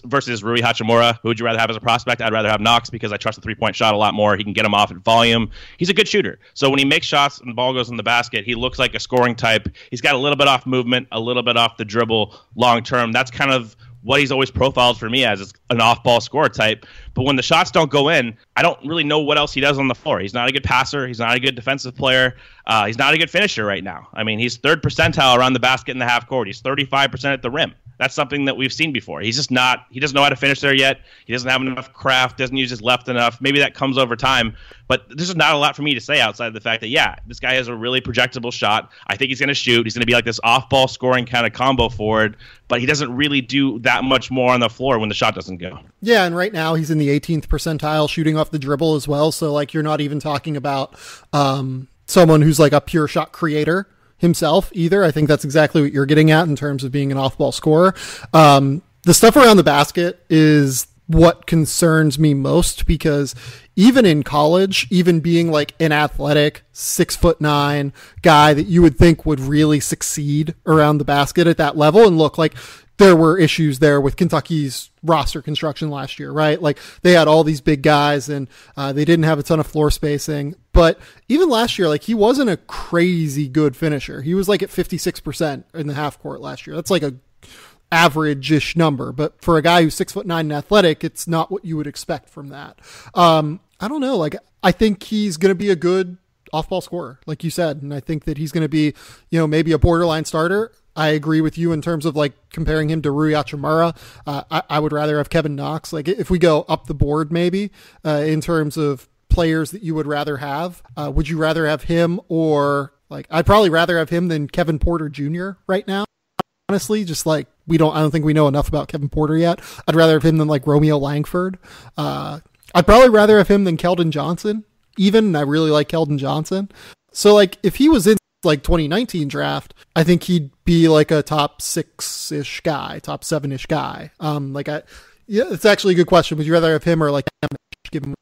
B: versus Rui Hachimura. Who would you rather have as a prospect? I'd rather have Knox because I trust the three-point shot a lot more. He can get him off at volume. He's a good shooter. So when he makes shots and the ball goes in the basket, he looks like a scoring type. He's got a little bit off movement, a little bit off the dribble long term. That's kind of what he's always profiled for me as, is an off-ball scorer type. But when the shots don't go in, I don't really know what else he does on the floor. He's not a good passer. He's not a good defensive player. He's not a good finisher right now. I mean, he's third percentile around the basket in the half court. He's 35% at the rim. That's something that we've seen before. He's just not, he doesn't know how to finish there yet. He doesn't have enough craft, doesn't use his left enough. Maybe that comes over time. But there's just not a lot for me to say outside of the fact that, yeah, this guy has a really projectable shot. I think he's going to shoot. He's going to be like this off-ball scoring kind of combo forward, but he doesn't really do that much more on the floor when the shot doesn't go.
A: Yeah, and right now he's in the 18th percentile shooting off the dribble as well. So, you're not even talking about someone who's a pure shot creator himself either. I think that's exactly what you're getting at in terms of being an off-ball scorer. The stuff around the basket is what concerns me most, because even in college, even being an athletic 6'9" guy that you would think would really succeed around the basket at that level, and look, there were issues there with Kentucky's roster construction last year, right? They had all these big guys and they didn't have a ton of floor spacing. But even last year, he wasn't a crazy good finisher. He was at 56% in the half court last year. That's a average-ish number. But for a guy who's 6'9" and athletic, it's not what you would expect from that. I don't know. I think he's going to be a good off-ball scorer, like you said. And I think that he's going to be, maybe a borderline starter. I agree with you in terms of comparing him to Rui Hachimura. I would rather have Kevin Knox. If we go up the board, maybe in terms of players that you would rather have, would you rather have him or Like, I'd probably rather have him than Kevin Porter Jr. right now. Honestly, just like I don't think we know enough about Kevin Porter yet. I'd rather have him than like Romeo Langford. I'd probably rather have him than Keldon Johnson. Even I really like Keldon Johnson. So like if he was in like 2019 draft, I think he'd be like a top 6-ish guy, top 7-ish guy. It's actually a good question. Would you rather have him or like give him?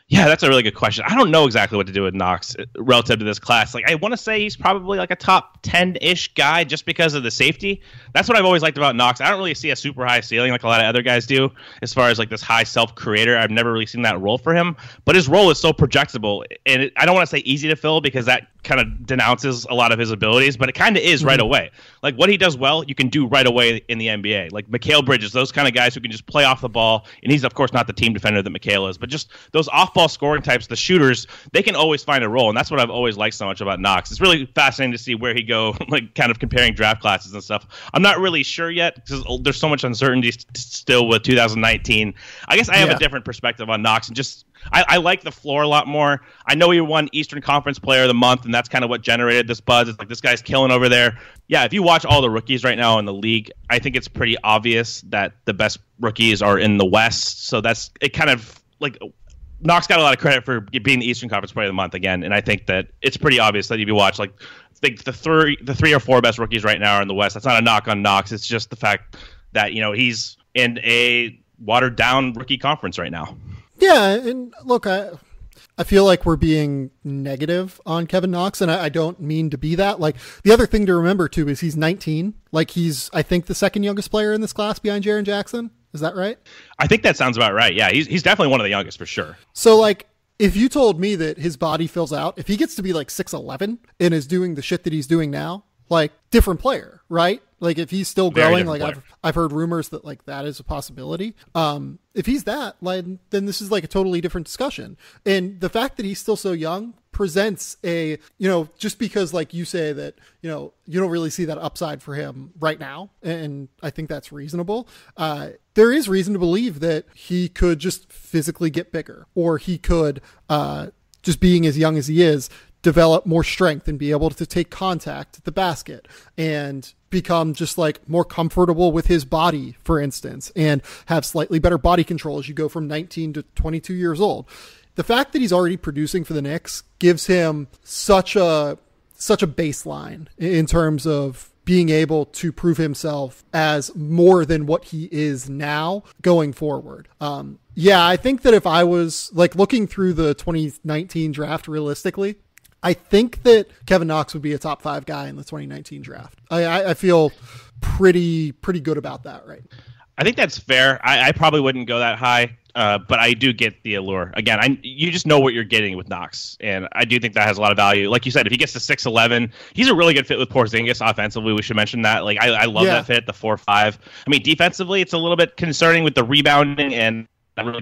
B: Yeah, that's a really good question. I don't know exactly what to do with Knox relative to this class. Like, I want to say he's probably like a top 10-ish guy just because of the safety. That's what I've always liked about Knox. I don't really see a super high ceiling like a lot of other guys do as far as like this high self-creator. I've never really seen that role for him. But his role is so projectable. And I don't want to say easy to fill because that kind of denounces a lot of his abilities, but it kind of is right away. Like, what he does well, you can do right away in the NBA. Like Mikal Bridges, those kind of guys who can just play off the ball. And he's, of course, not the team defender that Mikal is, but just those off-ball scoring types, the shooters, they can always find a role. And that's what I've always liked so much about Knox. It's really fascinating to see where he go, like kind of comparing draft classes and stuff. I'm not really sure yet because there's so much uncertainty still with 2019. I guess I have a different perspective on Knox and just I like the floor a lot more. I know he won Eastern Conference Player of the Month, and that's kind of what generated this buzz. It's like, this guy's killing over there. Yeah, if you watch all the rookies right now in the league, I think it's pretty obvious that the best rookies are in the West. So that's it. Kind of like Knox got a lot of credit for being the Eastern Conference Player of the Month again, and I think that it's pretty obvious that if you watch, like, I think the three or four best rookies right now are in the West. That's not a knock on Knox. It's just the fact that, you know, he's in a watered down rookie conference right now. Yeah,
A: and look, I feel like we're being negative on Kevin Knox, and I don't mean to be that. Like, the other thing to remember, too, is he's 19. Like, he's, I think, the second youngest player in this class behind Jaren Jackson. Is that right?
B: I think that sounds about right. Yeah, he's definitely one of the youngest for sure.
A: So, like, if you told me that his body fills out, if he gets to be, like, 6'11" and is doing the shit that he's doing now, like, different player, right? Like, if he's still growing, like I've heard rumors that like that is a possibility. If he's that, like, then this is like a totally different discussion. And the fact that he's still so young presents a, you know, just because like you say that, you know, you don't really see that upside for him right now. And I think that's reasonable. There is reason to believe that he could just physically get bigger, or he could, just being as young as he is, develop more strength and be able to take contact at the basket and become just like more comfortable with his body, for instance, and have slightly better body control as you go from 19 to 22 years old. The fact that he's already producing for the Knicks gives him such a baseline in terms of being able to prove himself as more than what he is now going forward. Yeah, I think that if I was like looking through the 2019 draft realistically, I think that Kevin Knox would be a top 5 guy in the 2019 draft. I feel pretty good about that, right?
B: I think that's fair. I probably wouldn't go that high, but I do get the allure. Again, you just know what you're getting with Knox, and I do think that has a lot of value. Like you said, if he gets to 6'11", he's a really good fit with Porzingis offensively. We should mention that. Like, I love that fit, the 4-5. I mean, defensively, it's a little bit concerning with the rebounding and really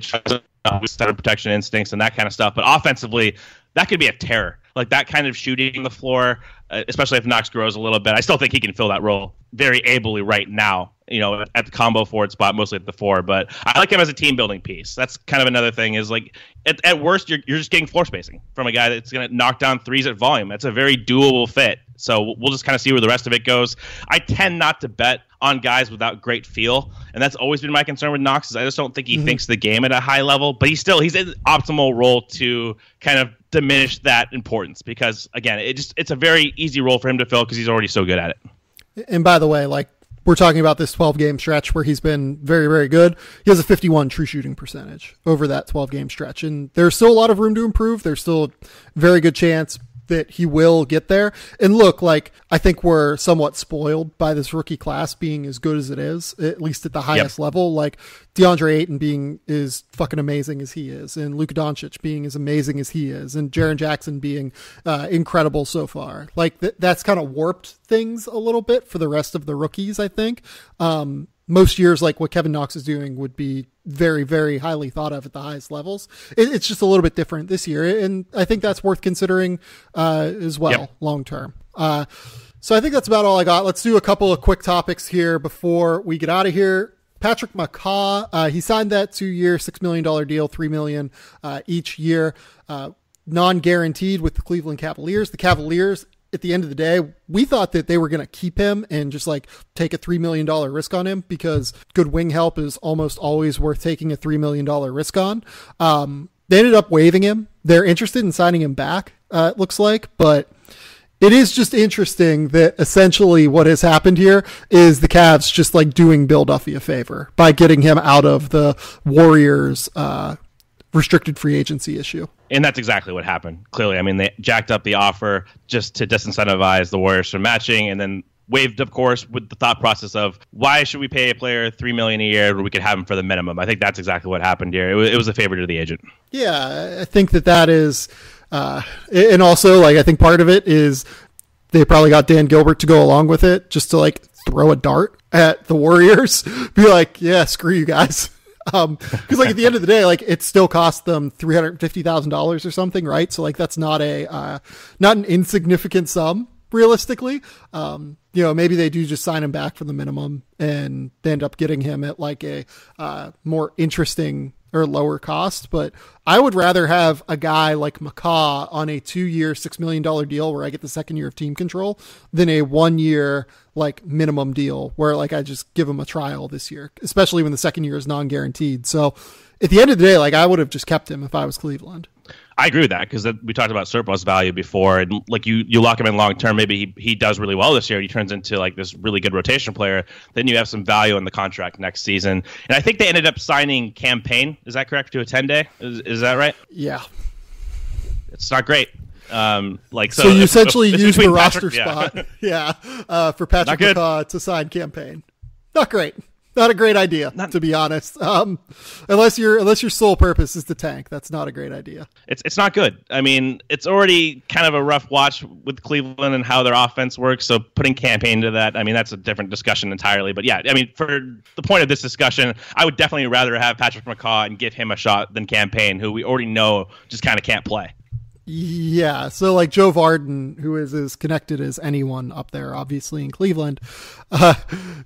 B: with center protection instincts and that kind of stuff. But offensively, that could be a terror. Like, that kind of shooting on the floor, especially if Knox grows a little bit. I still think he can fill that role very ably right now, you know, at the combo forward spot, mostly at the 4. But I like him as a team-building piece. That's kind of another thing is, like, at worst, you're just getting floor spacing from a guy that's going to knock down threes at volume. That's a very doable fit. So we'll just kind of see where the rest of it goes. I tend not to bet on guys without great feel, and that's always been my concern with Knox. Is I just don't think he thinks the game at a high level, but he's in an optimal role to kind of diminish that importance because, again, it's a very easy role for him to fill because he's already so good at it.
A: And by the way, like, we're talking about this 12-game stretch where he's been very, very good. He has a 51 true shooting percentage over that 12-game stretch, and there's still a lot of room to improve. There's still a very good chance that he will get there. And look, like, I think we're somewhat spoiled by this rookie class being as good as it is, at least at the highest level. Like, DeAndre Ayton being as fucking amazing as he is, and Luka Doncic being as amazing as he is, and Jaren Jackson being incredible so far. Like, that's kind of warped things a little bit for the rest of the rookies, I think. Most years, like what Kevin Knox is doing would be very, very highly thought of at the highest levels. It's just a little bit different this year, and I think that's worth considering as well, long term. So I think that's about all I got. Let's do a couple of quick topics here before we get out of here. Patrick McCaw, he signed that 2-year, $6 million deal, $3 million each year. non-guaranteed with the Cleveland Cavaliers. The Cavaliers, at the end of the day, we thought that they were going to keep him and just like take a $3 million risk on him because good wing help is almost always worth taking a $3 million risk on. They ended up waiving him. They're interested in signing him back, it looks like, but it is just interesting that essentially what has happened here is the Cavs just like doing Bill Duffy a favor by getting him out of the Warriors restricted free agency issue.
B: And that's exactly what happened. Clearly, I mean, they jacked up the offer just to disincentivize the Warriors from matching, and then waived, of course, with the thought process of why should we pay a player $3 million a year when we could have him for the minimum? I think that's exactly what happened here. It was a favor to the agent.
A: Yeah, I think that is, and also like I think part of it is they probably got Dan Gilbert to go along with it just to like throw a dart at the Warriors, be like, yeah, screw you guys. Because like at the end of the day, like it still cost them $350,000 or something, right? So like that's not an insignificant sum realistically. Maybe they do just sign him back for the minimum and they end up getting him at like a more interesting or lower cost. But I would rather have a guy like McCaw on a 2-year, $6 million deal where I get the second year of team control than a 1-year like minimum deal where like I just give him a trial this year, especially when the second year is non-guaranteed. So at the end of the day, like I would have just kept him if I was Cleveland.
B: I agree with that because we talked about surplus value before, and like you lock him in long term. Maybe he does really well this year. He turns into like this really good rotation player. Then you have some value in the contract next season. And I think they ended up signing Campaign. Is that correct? To a 10-day? Is that right?
A: Yeah.
B: It's not great.
A: So you essentially use the roster spot, for Patrick McCaw to sign Campaign. Not great. Not a great idea, to be honest. Unless your sole purpose is to tank, that's not a great idea.
B: It's not good. I mean, it's already kind of a rough watch with Cleveland and how their offense works. So putting Campaign to that, I mean, that's a different discussion entirely. But yeah, I mean, for the point of this discussion, I would definitely rather have Patrick McCaw and give him a shot than Campaign, who we already know just kind of can't play.
A: Yeah, so like Joe Varden, who is as connected as anyone up there, obviously in Cleveland,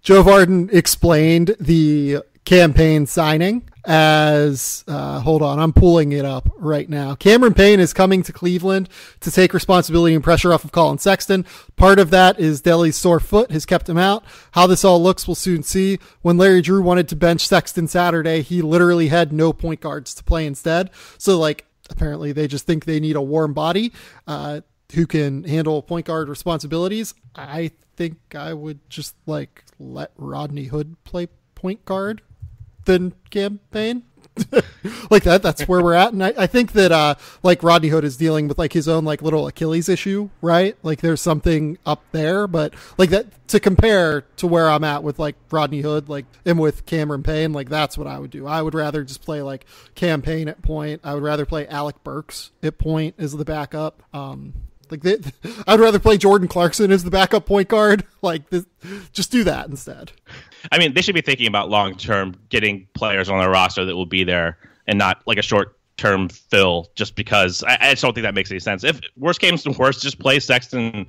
A: Joe Varden explained the Campaign signing as, hold on, I'm pulling it up right now. Cameron Payne is coming to Cleveland to take responsibility and pressure off of Colin Sexton. Part of that is Delly's sore foot has kept him out. How this all looks, we'll soon see. When Larry Drew wanted to bench Sexton Saturday, he literally had no point guards to play instead. So like, apparently they just think they need a warm body who can handle point guard responsibilities. I think I would just like let Rodney Hood play point guard than Campaign. Like that's where we're at. And I think that like Rodney Hood is dealing with like his own like little Achilles issue, right? Like there's something up there, but like that to compare to where I'm at with like Rodney Hood, like and with Cameron Payne, like that's what I would do. I would rather just play like Campaign at point. I would rather play Alec Burks at point as the backup. I'd rather play Jordan Clarkson as the backup point guard. Just do that instead.
B: I mean, they should be thinking about long-term getting players on their roster that will be there and not like a short-term fill just because I just don't think that makes any sense. If worst comes to worst, just play Sexton,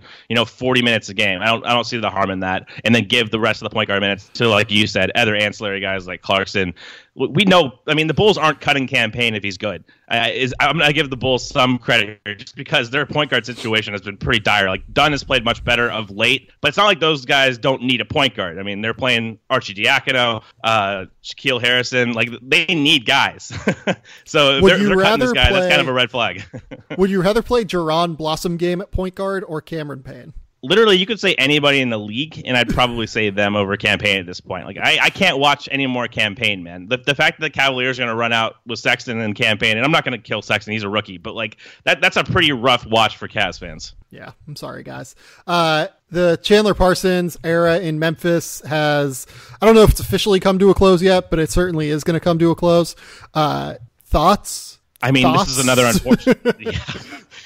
B: 40 minutes a game. I don't see the harm in that. And then give the rest of the point guard minutes to, like you said, other ancillary guys like Clarkson. We know, I mean, the Bulls aren't cutting Campaign if he's good. I'm going to give the Bulls some credit here just because their point guard situation has been pretty dire. Like, Dunn has played much better of late, but it's not like those guys don't need a point guard. I mean, they're playing Arcidiacono, Shaquille Harrison. Like, they need guys. So if they're cutting this guy, that's kind of a red flag.
A: Would you rather play Jaron Blossom game at point guard or Cameron Payne?
B: Literally, you could say anybody in the league, and I'd probably say them over Campaign at this point. Like, I can't watch any more Campaign, man. The fact that the Cavaliers are going to run out with Sexton and Campaign, and I'm not going to kill Sexton, he's a rookie, but like that's a pretty rough watch for Cavs fans.
A: Yeah, I'm sorry, guys. The Chandler Parsons era in Memphis has, I don't know if it's officially come to a close yet, but it certainly is going to come to a close. Thoughts?
B: I mean, This is another unfortunate. Yeah.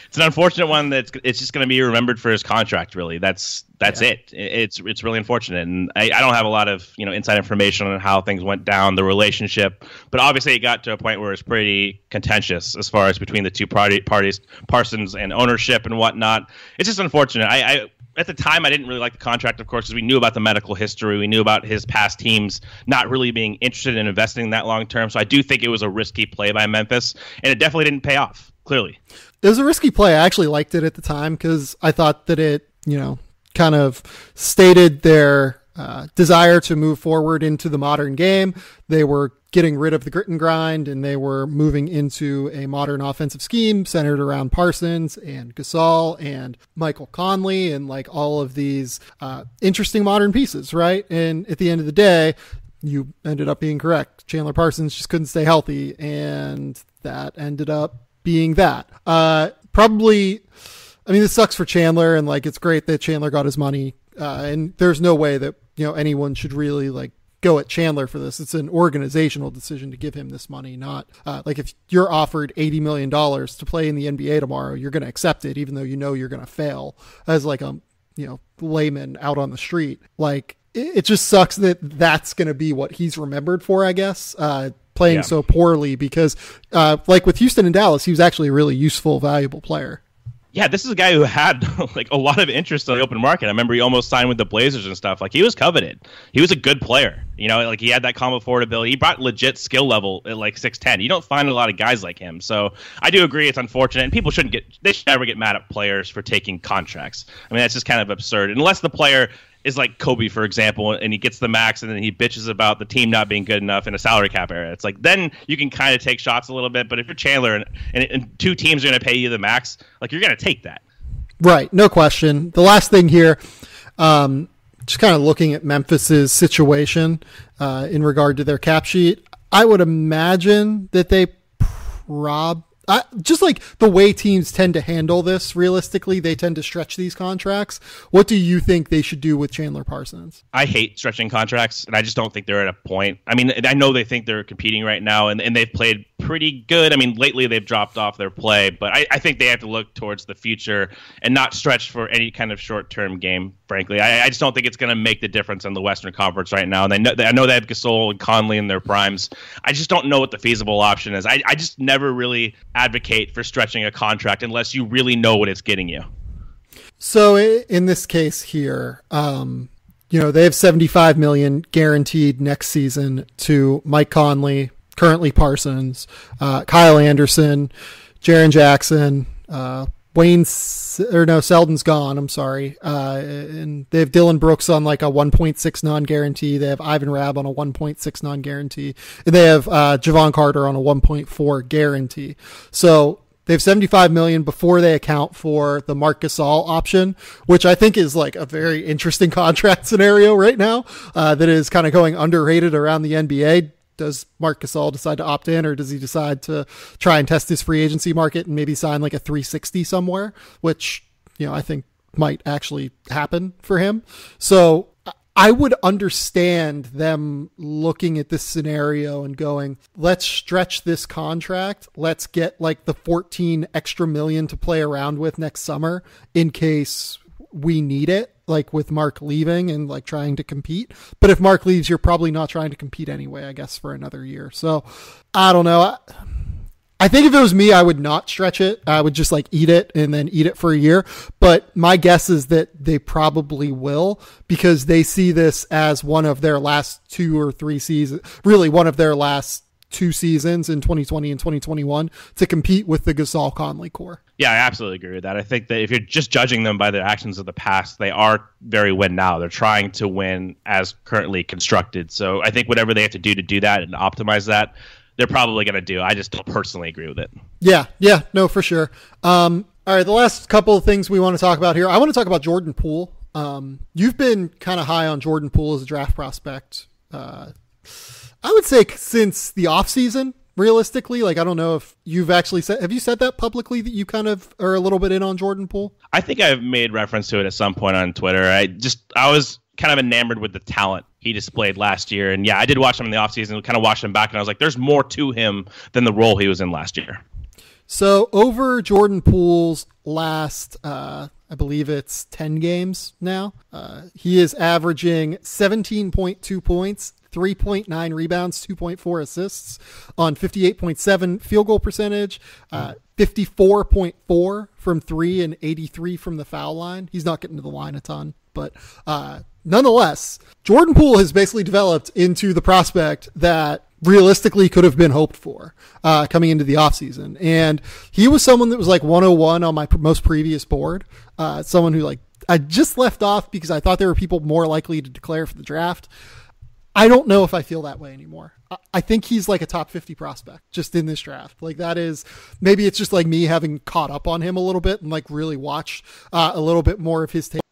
B: It's an unfortunate one it's just going to be remembered for his contract. Really, that's it. It's really unfortunate, and I don't have a lot of inside information on how things went down, the relationship, but obviously it got to a point where it's pretty contentious as far as between the two parties, Parsons and ownership and whatnot. It's just unfortunate. I at the time, I didn't really like the contract, of course, because we knew about the medical history. We knew about his past teams not really being interested in investing that long term. So I do think it was a risky play by Memphis, and it definitely didn't pay off. clearly.
A: It was a risky play. I actually liked it at the time because I thought that it, kind of stated their desire to move forward into the modern game. They were getting rid of the grit and grind, and they were moving into a modern offensive scheme centered around Parsons and Gasol and Michael Conley and like all of these interesting modern pieces, right? And at the end of the day, you ended up being correct. Chandler Parsons just couldn't stay healthy, and that ended up being that. This sucks for Chandler, and like it's great that Chandler got his money, and there's no way that anyone should really like go at Chandler for this. It's an organizational decision to give him this money, not like if you're offered $80 million to play in the NBA tomorrow, you're going to accept it, even though you're going to fail as like a layman out on the street. Like it just sucks that that's going to be what he's remembered for, I guess. Playing so poorly because like with Houston and Dallas, he was actually a really useful, valuable player.
B: Yeah, this is a guy who had like a lot of interest in the open market. I remember he almost signed with the Blazers and stuff. Like he was coveted. He was a good player. Like he had that combo forward ability. He brought legit skill level at like 6'10". You don't find a lot of guys like him. So I do agree it's unfortunate, and people should never get mad at players for taking contracts. I mean, that's just kind of absurd. Unless the player is like Kobe, for example, and he gets the max and then he bitches about the team not being good enough in a salary cap era. It's like, then you can kind of take shots a little bit. But if you're Chandler and two teams are going to pay you the max, like you're going to take that.
A: Right. No question. The last thing here, just kind of looking at Memphis's situation in regard to their cap sheet, I would imagine that they just like the way teams tend to handle this, realistically, they tend to stretch these contracts. What do you think they should do with Chandler Parsons?
B: I hate stretching contracts, and I just don't think they're at a point. I mean, I know they think they're competing right now, and they've played pretty good. I mean, lately they've dropped off their play, but I think they have to look towards the future and not stretch for any kind of short-term game, frankly. I just don't think it's going to make the difference in the Western Conference right now. And I know they have Gasol and Conley in their primes. I just don't know what the feasible option is. I just never really advocate for stretching a contract unless you really know what it's getting you.
A: So in this case here, they have $75 million guaranteed next season to Mike Conley, currently Parsons, Kyle Anderson, Jaren Jackson, Seldon's gone. I'm sorry. And they have Dylan Brooks on like a 1.6 non-guarantee. They have Ivan Rabb on a 1.6 non-guarantee. And they have Javon Carter on a 1.4 guarantee. So they have $75 million before they account for the Marc Gasol option, which I think is like a very interesting contract scenario right now that is kind of going underrated around the NBA. Does Marc Gasol decide to opt in, or does he decide to try and test his free agency market and maybe sign like a 360 somewhere, which, I think might actually happen for him. So I would understand them looking at this scenario and going, let's stretch this contract. Let's get like the 14 extra million to play around with next summer in case we need it, like with Mark leaving and like trying to compete. But if Mark leaves, you're probably not trying to compete anyway, I guess, for another year. So I don't know. I think if it was me, I would not stretch it. I would just like eat it and then eat it for a year. But my guess is that they probably will, because they see this as one of their last 2 or 3 seasons, really one of their last 2 seasons in 2020 and 2021 to compete with the Gasol Conley core.
B: Yeah, I absolutely agree with that. I think that if you're just judging them by their actions of the past, they are very win now. They're trying to win as currently constructed. So I think whatever they have to do that and optimize that, they're probably going to do. I just don't personally agree with it. Yeah,
A: no, for sure. All right, the last couple of things we want to talk about here. I want to talk about Jordan Poole. You've been kind of high on Jordan Poole as a draft prospect. I would say since the offseason, realistically. Like, I don't know if you've actually have you said that publicly, that you kind of are a little bit in on Jordan Poole?
B: I think I've made reference to it at some point on Twitter. I was kind of enamored with the talent he displayed last year. And yeah, I did watch him in the offseason, kind of watched him back, and I was like, there's more to him than the role he was in last year.
A: So over Jordan Poole's last, I believe it's 10 games now, he is averaging 17.2 points, 3.9 rebounds, 2.4 assists on 58.7 field goal percentage, 54.4 from 3 and 83 from the foul line. He's not getting to the line a ton, but nonetheless, Jordan Poole has basically developed into the prospect that realistically could have been hoped for coming into the offseason. And he was someone that was like 101 on my most previous board. Someone who like I just left off because I thought there were people more likely to declare for the draft. I don't know if I feel that way anymore. I think he's like a top 50 prospect just in this draft. Like that is, maybe it's just like me having caught up on him a little bit and like really watched a little bit more of his tape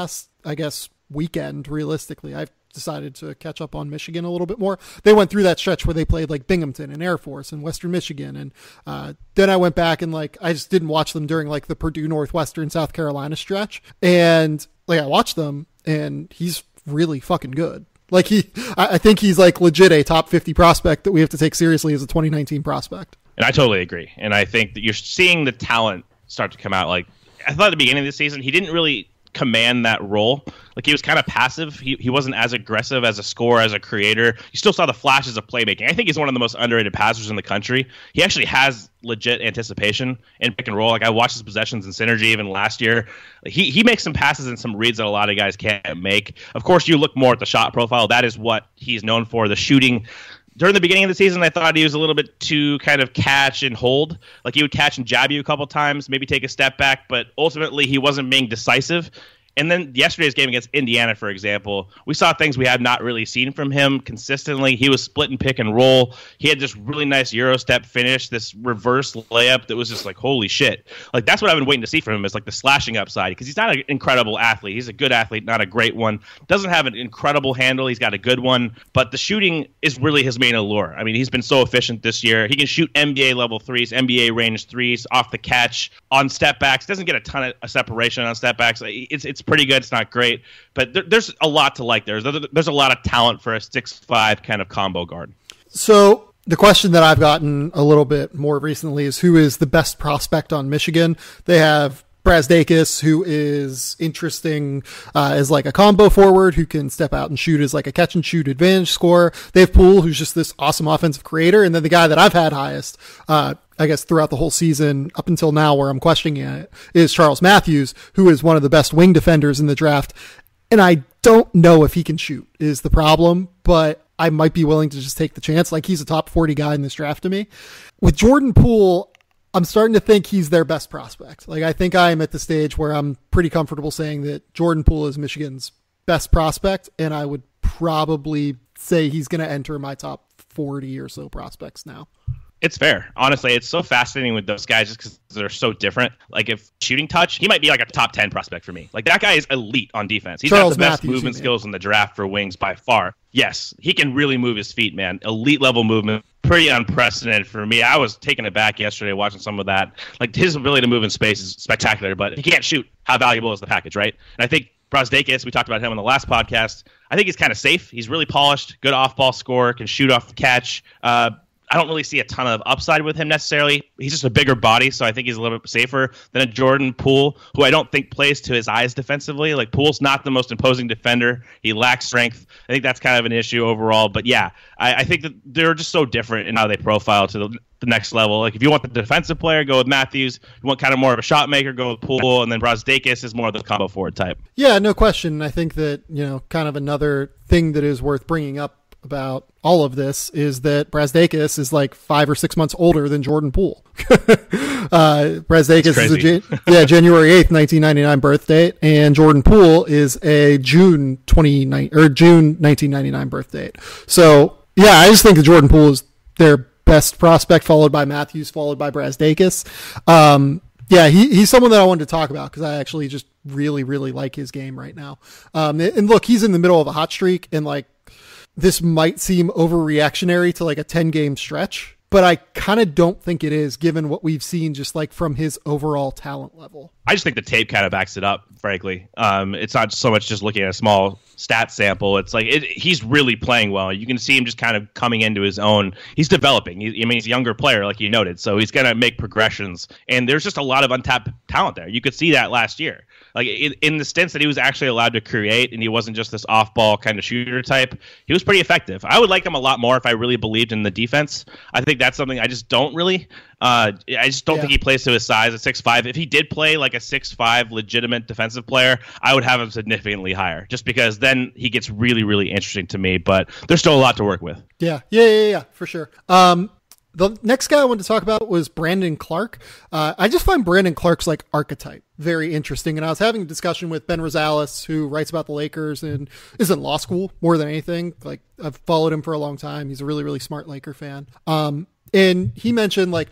A: last, I guess, weekend. Realistically, I've decided to catch up on Michigan a little bit more. They went through that stretch where they played like Binghamton and Air Force and Western Michigan. And then I went back and like, I just didn't watch them during like the Purdue, Northwestern, South Carolina stretch. And like, I watched them and he's really fucking good. Like I think he's like legit a top 50 prospect that we have to take seriously as a 2019 prospect.
B: And I totally agree. And I think that you're seeing the talent start to come out. Like I thought at the beginning of the season, he didn't really command that role. Like he was kind of passive. He wasn't as aggressive as a scorer, as a creator. You still saw the flashes of playmaking. I think he's one of the most underrated passers in the country. He actually has legit anticipation in pick and roll. Like I watched his possessions in synergy even last year. Like, he makes some passes and some reads that a lot of guys can't make. Of course, you look more at the shot profile. That is what he's known for. The shooting. During the beginning of the season, I thought he was a little bit too kind of catch and hold. Like he would catch and jab you a couple times, maybe take a step back, but ultimately he wasn't being decisive. And then yesterday's game against Indiana, for example, we saw things we had not really seen from him consistently. He was split and pick and roll. He had this really nice Euro step finish, this reverse layup that was just like, holy shit. Like, that's what I've been waiting to see from him is like the slashing upside, because he's not an incredible athlete. He's a good athlete, not a great one. Doesn't have an incredible handle. He's got a good one. But the shooting is really his main allure. I mean, he's been so efficient this year. He can shoot NBA level threes, NBA range threes, off the catch, on step backs. Doesn't get a ton of separation on step backs. It's pretty good. It's not great, but there's a lot to like there. There's a lot of talent for a 6'5" kind of combo guard.
A: So the question that I've gotten a little bit more recently is who is the best prospect on Michigan? They have Brazdeikis, who is interesting as like a combo forward who can step out and shoot as like a catch and shoot advantage scorer. They have Poole, who's just this awesome offensive creator. And then the guy that I've had highest, I guess throughout the whole season up until now where I'm questioning it, is Charles Matthews, who is one of the best wing defenders in the draft. And I don't know if he can shoot is the problem, but I might be willing to just take the chance. Like he's a top 40 guy in this draft to me. With Jordan Poole, I'm starting to think he's their best prospect. Like I think I'm at the stage where I'm pretty comfortable saying that Jordan Poole is Michigan's best prospect. And I would probably say he's going to enter my top 40 or so prospects now.
B: It's fair. Honestly, it's so fascinating with those guys just because they're so different. Like, if shooting touch, he might be like a top 10 prospect for me. Like, that guy is elite on defense. He's got the best movement skills in the draft for wings by far. Yes, he can really move his feet, man. Elite level movement. Pretty unprecedented for me. I was taken aback yesterday watching some of that. Like, his ability to move in space is spectacular, but he can't shoot. How valuable is the package, right? And I think Brazdeikis, we talked about him on the last podcast. I think he's kind of safe. He's really polished, good off-ball scorer, can shoot off the catch. I don't really see a ton of upside with him necessarily. He's just a bigger body, so I think he's a little bit safer than a Jordan Poole, who I don't think plays to his eyes defensively. Like, Poole's not the most imposing defender. He lacks strength. I think that's kind of an issue overall. But yeah, I think that they're just so different in how they profile to the next level. Like, if you want the defensive player, go with Matthews. You want kind of more of a shot maker, go with Poole. And then Brazdeikis is more of the combo forward type.
A: Yeah, no question. I think that, kind of another thing that is worth bringing up about all of this is that Brazdeikis is like 5 or 6 months older than Jordan Poole. Brazdeikis is a January 8th, 1999 birth date, and Jordan Poole is a June 1999 birth date. So yeah, I just think that Jordan Poole is their best prospect, followed by Matthews, followed by Brazdeikis. Yeah, he's someone that I wanted to talk about because I actually just really, really like his game right now. And look, he's in the middle of a hot streak, and like, this might seem overreactionary to like a 10-game stretch, but I kind of don't think it is given what we've seen just like from his overall talent level.
B: I just think the tape kind of backs it up, frankly. It's not so much just looking at a small stat sample. It's like he's really playing well. You can see him just kind of coming into his own. He's developing. He's a younger player, like you noted, so he's going to make progressions. And there's just a lot of untapped talent there. You could see that last year. Like in the stints that he was actually allowed to create and he wasn't just this off-ball kind of shooter type, he was pretty effective. I would like him a lot more if I really believed in the defense. I think that's something I just don't really. I just don't think he plays to his size at 6'5". If he did play like a 6'5" legitimate defensive player, I would have him significantly higher, just because then he gets really, really interesting to me. But there's still a lot to work with.
A: Yeah, for sure. The next guy I wanted to talk about was Brandon Clarke. I just find Brandon Clarke's like archetype very interesting. And I was having a discussion with Ben Rosales, who writes about the Lakers and is in law school more than anything. Like, I've followed him for a long time. He's a really, really smart Laker fan. And he mentioned like,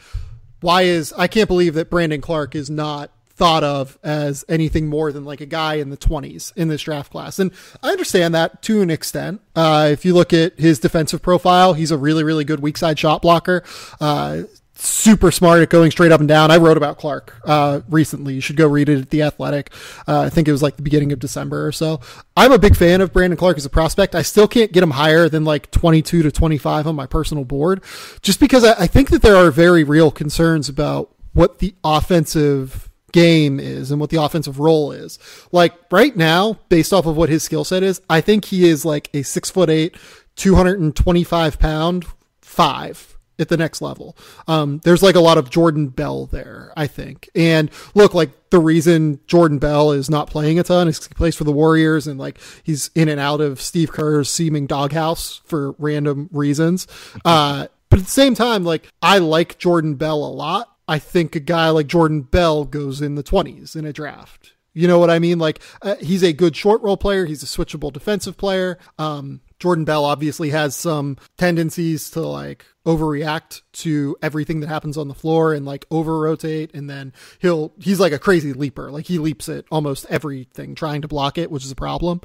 A: I can't believe that Brandon Clarke is not thought of as anything more than like a guy in the 20s in this draft class. And I understand that to an extent. If you look at his defensive profile, he's a really, really good weak side shot blocker. Super smart at going straight up and down. I wrote about Clarke recently. You should go read it at The Athletic. I think it was like the beginning of December or so. I'm a big fan of Brandon Clarke as a prospect. I still can't get him higher than like 22 to 25 on my personal board, just because I think that there are very real concerns about what the offensive game is and what the offensive role is. Like right now, based off of what his skill set is, I think he is like a 6'8", 225-pound 5 at the next level. There's like a lot of Jordan Bell there, I think. And look, like the reason Jordan Bell is not playing a ton is he plays for the Warriors and like he's in and out of Steve Kerr's seeming doghouse for random reasons. But at the same time, like I like Jordan Bell a lot. I think a guy like Jordan Bell goes in the 20s in a draft. You know what I mean? Like he's a good short role player. He's a switchable defensive player. Jordan Bell obviously has some tendencies to like overreact to everything that happens on the floor and like over rotate. And then he's like a crazy leaper. Like he leaps at almost everything trying to block it, which is a problem.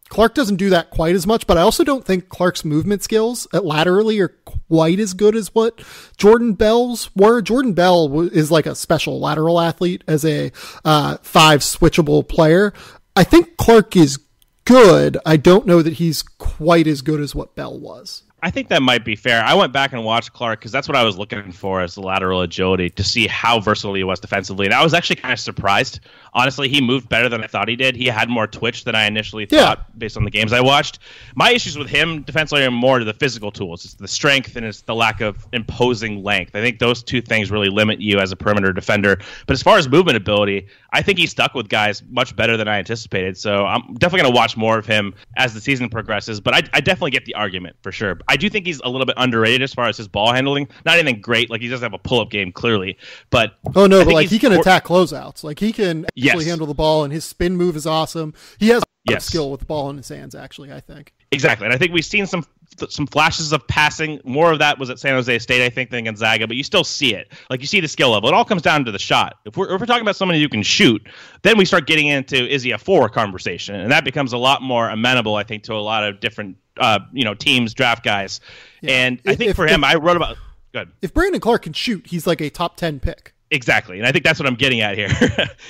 A: Clarke doesn't do that quite as much, but I also don't think Clarke's movement skills laterally are quite as good as what Jordan Bell's were. Jordan Bell is like a special lateral athlete as a 5 switchable player. I think Clarke is good. I don't know that he's quite as good as what Bell was.
B: I think that might be fair. I went back and watched Clarke because that's what I was looking for as the lateral agility, to see how versatile he was defensively. And I was actually kind of surprised. Honestly, he moved better than I thought he did. He had more twitch than I initially thought based on the games I watched. My issues with him defensively are more to the physical tools. It's the strength and it's the lack of imposing length. I think those two things really limit you as a perimeter defender. But as far as movement ability, I think he stuck with guys much better than I anticipated. So I'm definitely going to watch more of him as the season progresses. But I definitely get the argument for sure. I do think he's a little bit underrated as far as his ball handling. Not anything great. Like he doesn't have a pull-up game clearly. But
A: like he can attack closeouts. Like he can actually handle the ball, and his spin move is awesome. He has skill with the ball in his hands, actually, I think.
B: Exactly. And I think we've seen some flashes of passing. More of that was at San Jose State, I think, than Gonzaga, but you still see it. Like you see the skill level. It all comes down to the shot. If we're talking about somebody who can shoot, then we start getting into is he a 4 conversation, and that becomes a lot more amenable, I think, to a lot of different teams, draft guys. Yeah. And I think for him, I wrote about. Good.
A: If Brandon Clarke can shoot, he's like a top 10 pick.
B: Exactly. And I think that's what I'm getting at here.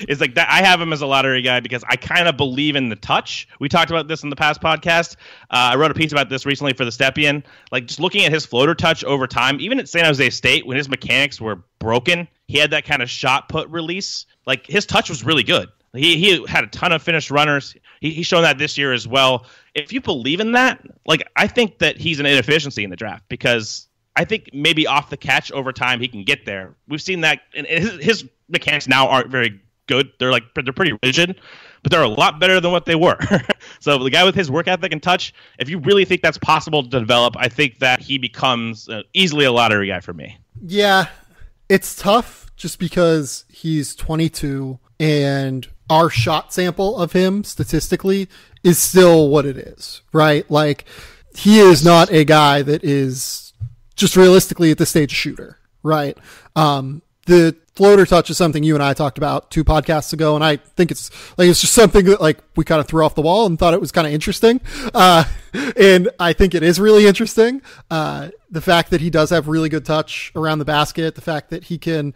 B: Is like that I have him as a lottery guy because I kind of believe in the touch. We talked about this in the past podcast. I wrote a piece about this recently for the Stepien. Like just looking at his floater touch over time, even at San Jose State, when his mechanics were broken, he had that kind of shot put release. Like his touch was really good. He had a ton of finished runners. He's shown that this year as well. If you believe in that, like I think that he's an inefficiency in the draft because I think maybe off the catch over time he can get there. We've seen that, and his mechanics now aren't very good. They're pretty rigid, but they're a lot better than what they were. So the guy with his work ethic and touch, if you really think that's possible to develop, I think that he becomes easily a lottery guy for me.
A: Yeah, it's tough just because he's 22 and our shot sample of him statistically is still what it is, right? Like he is not a guy that is just realistically at this stage a shooter, right? The floater touch is something you and I talked about 2 podcasts ago, and I think it's just something that like we kind of threw off the wall and thought it was kind of interesting. And I think it is really interesting. The fact that he does have really good touch around the basket, the fact that he can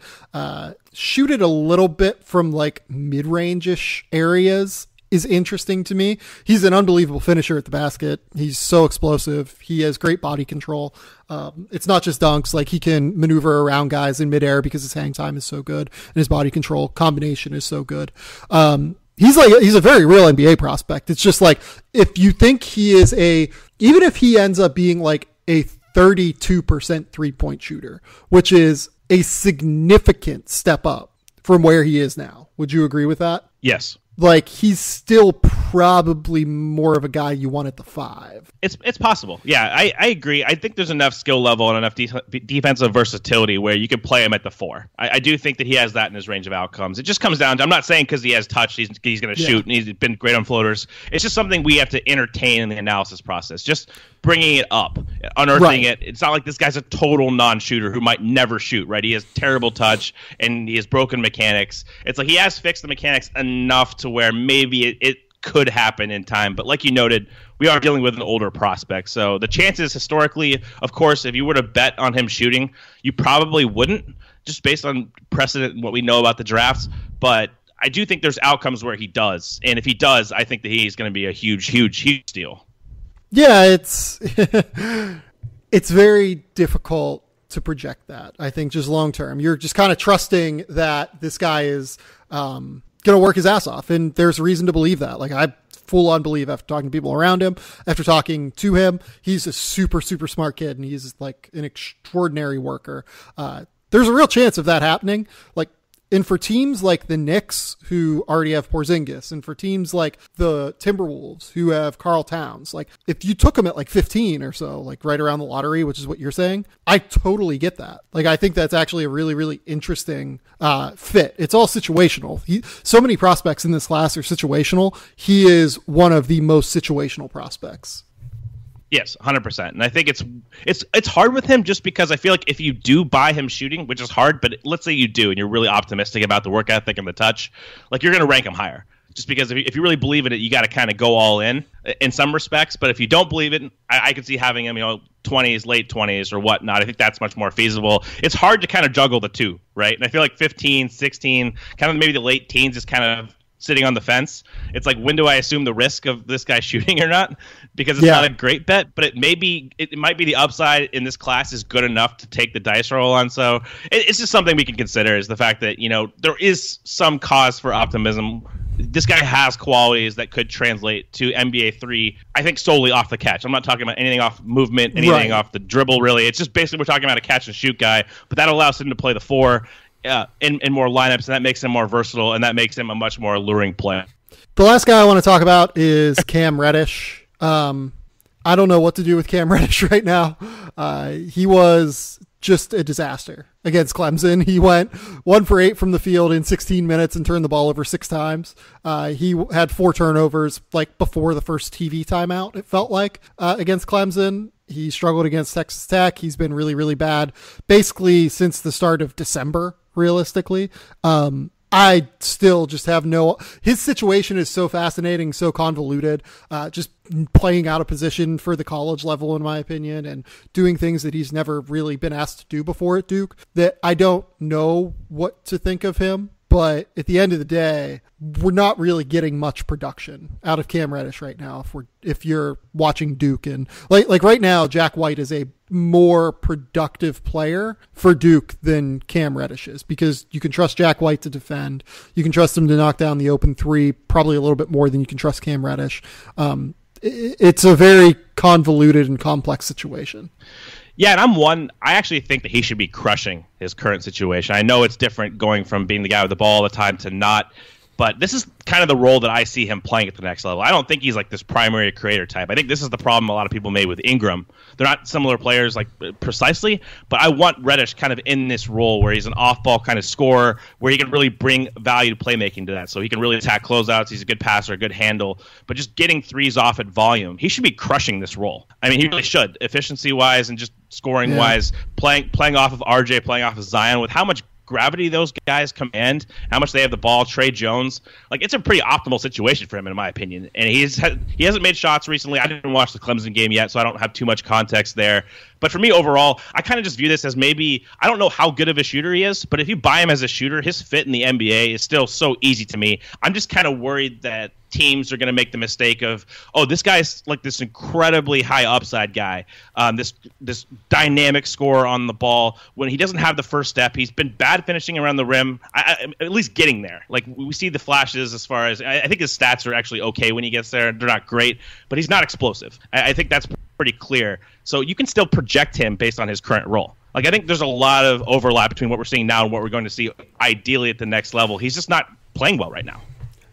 A: shoot it a little bit from like mid-range-ish areas is interesting to me. He's an unbelievable finisher at the basket. He's so explosive. He has great body control. It's not just dunks. Like, he can maneuver around guys in midair because his hang time is so good and his body control combination is so good. He's a very real NBA prospect. It's just like, if you think he is even if he ends up being like a 32% 3-point shooter, which is a significant step up from where he is now. Would you agree with that?
B: Yes.
A: Like, he's still probably more of a guy you want at the 5.
B: It's possible. Yeah, I agree. I think there's enough skill level and enough defensive versatility where you can play him at the 4. I do think that he has that in his range of outcomes. It just comes down to, I'm not saying because he has touch, he's going to shoot, and he's been great on floaters. It's just something we have to entertain in the analysis process. Just bringing it up, unearthing it. It's not like this guy's a total non-shooter who might never shoot, right? He has terrible touch, and he has broken mechanics. It's like he has fixed the mechanics enough to where maybe it could happen in time. But like you noted, we are dealing with an older prospect. So the chances historically, of course, if you were to bet on him shooting, you probably wouldn't, just based on precedent and what we know about the drafts. But I do think there's outcomes where he does. And if he does, I think that he's going to be a huge, huge, huge steal.
A: Yeah, it's very difficult to project that. I think just long term, you're just kind of trusting that this guy is going to work his ass off, and there's reason to believe that. Like, I full on believe, after talking to people around him, after talking to him, he's a super, super smart kid, and he's like an extraordinary worker. There's a real chance of that happening. Like, and for teams like the Knicks, who already have Porzingis, and for teams like the Timberwolves, who have Karl Towns, like, if you took him at like 15 or so, like right around the lottery, which is what you're saying, I totally get that. Like, I think that's actually a really, really interesting fit. It's all situational. So many prospects in this class are situational. He is one of the most situational prospects.
B: Yes, 100%. And I think it's hard with him just because I feel like if you do buy him shooting, which is hard, but let's say you do and you're really optimistic about the work ethic and the touch, like, you're going to rank him higher. Just because if you really believe in it, you got to kind of go all in some respects. But if you don't believe it, I could see having him, 20s, late 20s or whatnot. I think that's much more feasible. It's hard to kind of juggle the two, right? And I feel like 15, 16, kind of maybe the late teens is kind of sitting on the fence. It's like, when do I assume the risk of this guy shooting or not? Because it's not a great bet, but it might be the upside in this class is good enough to take the dice roll on. So it's just something we can consider, is the fact that, there is some cause for optimism. This guy has qualities that could translate to NBA 3, I think, solely off the catch. I'm not talking about anything off movement, anything off the dribble, really. It's just basically we're talking about a catch and shoot guy, but that allows him to play the 4 in more lineups, and that makes him more versatile, and that makes him a much more alluring player.
A: The last guy I want to talk about is Cam Reddish. I don't know what to do with Cam Reddish right now. He was just a disaster against Clemson. He went 1 for 8 from the field in 16 minutes and turned the ball over 6 times. He had 4 turnovers, like, before the first TV timeout, it felt like, against Clemson. He struggled against Texas Tech. He's been really, really bad basically since the start of December, realistically. I still just have his situation is so fascinating, so convoluted, just playing out of position for the college level, in my opinion, and doing things that he's never really been asked to do before at Duke, that I don't know what to think of him. But at the end of the day, we're not really getting much production out of Cam Reddish right now. If you're watching Duke, and like right now, Jack White is a more productive player for Duke than Cam Reddish is, because you can trust Jack White to defend. You can trust him to knock down the open 3, probably a little bit more than you can trust Cam Reddish. It's a very convoluted and complex situation.
B: Yeah, and I actually think that he should be crushing his current situation. I know it's different going from being the guy with the ball all the time to not, but this is kind of the role that I see him playing at the next level. I don't think he's like this primary creator type. I think this is the problem a lot of people made with Ingram. They're not similar players, like, precisely, but I want Reddish kind of in this role where he's an off-ball kind of scorer, where he can really bring value to playmaking to that. So he can really attack closeouts. He's a good passer, a good handle, but just getting threes off at volume. He should be crushing this role. I mean, he really should, efficiency-wise and just scoring-wise, playing off of RJ, playing off of Zion, with how much gravity those guys command, how much they have the ball. Trey Jones, like, it's a pretty optimal situation for him, in my opinion. And he hasn't made shots recently. I didn't watch the Clemson game yet, so I don't have too much context there. But for me, overall, I kind of just view this as maybe, I don't know how good of a shooter he is, but if you buy him as a shooter, his fit in the NBA is still so easy to me. I'm just kind of worried that teams are going to make the mistake of, oh, this guy's like this incredibly high upside guy, this dynamic scorer on the ball. When he doesn't have the first step, he's been bad finishing around the rim, at least getting there. Like, we see the flashes as far as, I think his stats are actually okay when he gets there. They're not great, but he's not explosive. I think that's pretty clear. So you can still project him based on his current role. Like, I think there's a lot of overlap between what we're seeing now and what we're going to see ideally at the next level. He's just not playing well right now.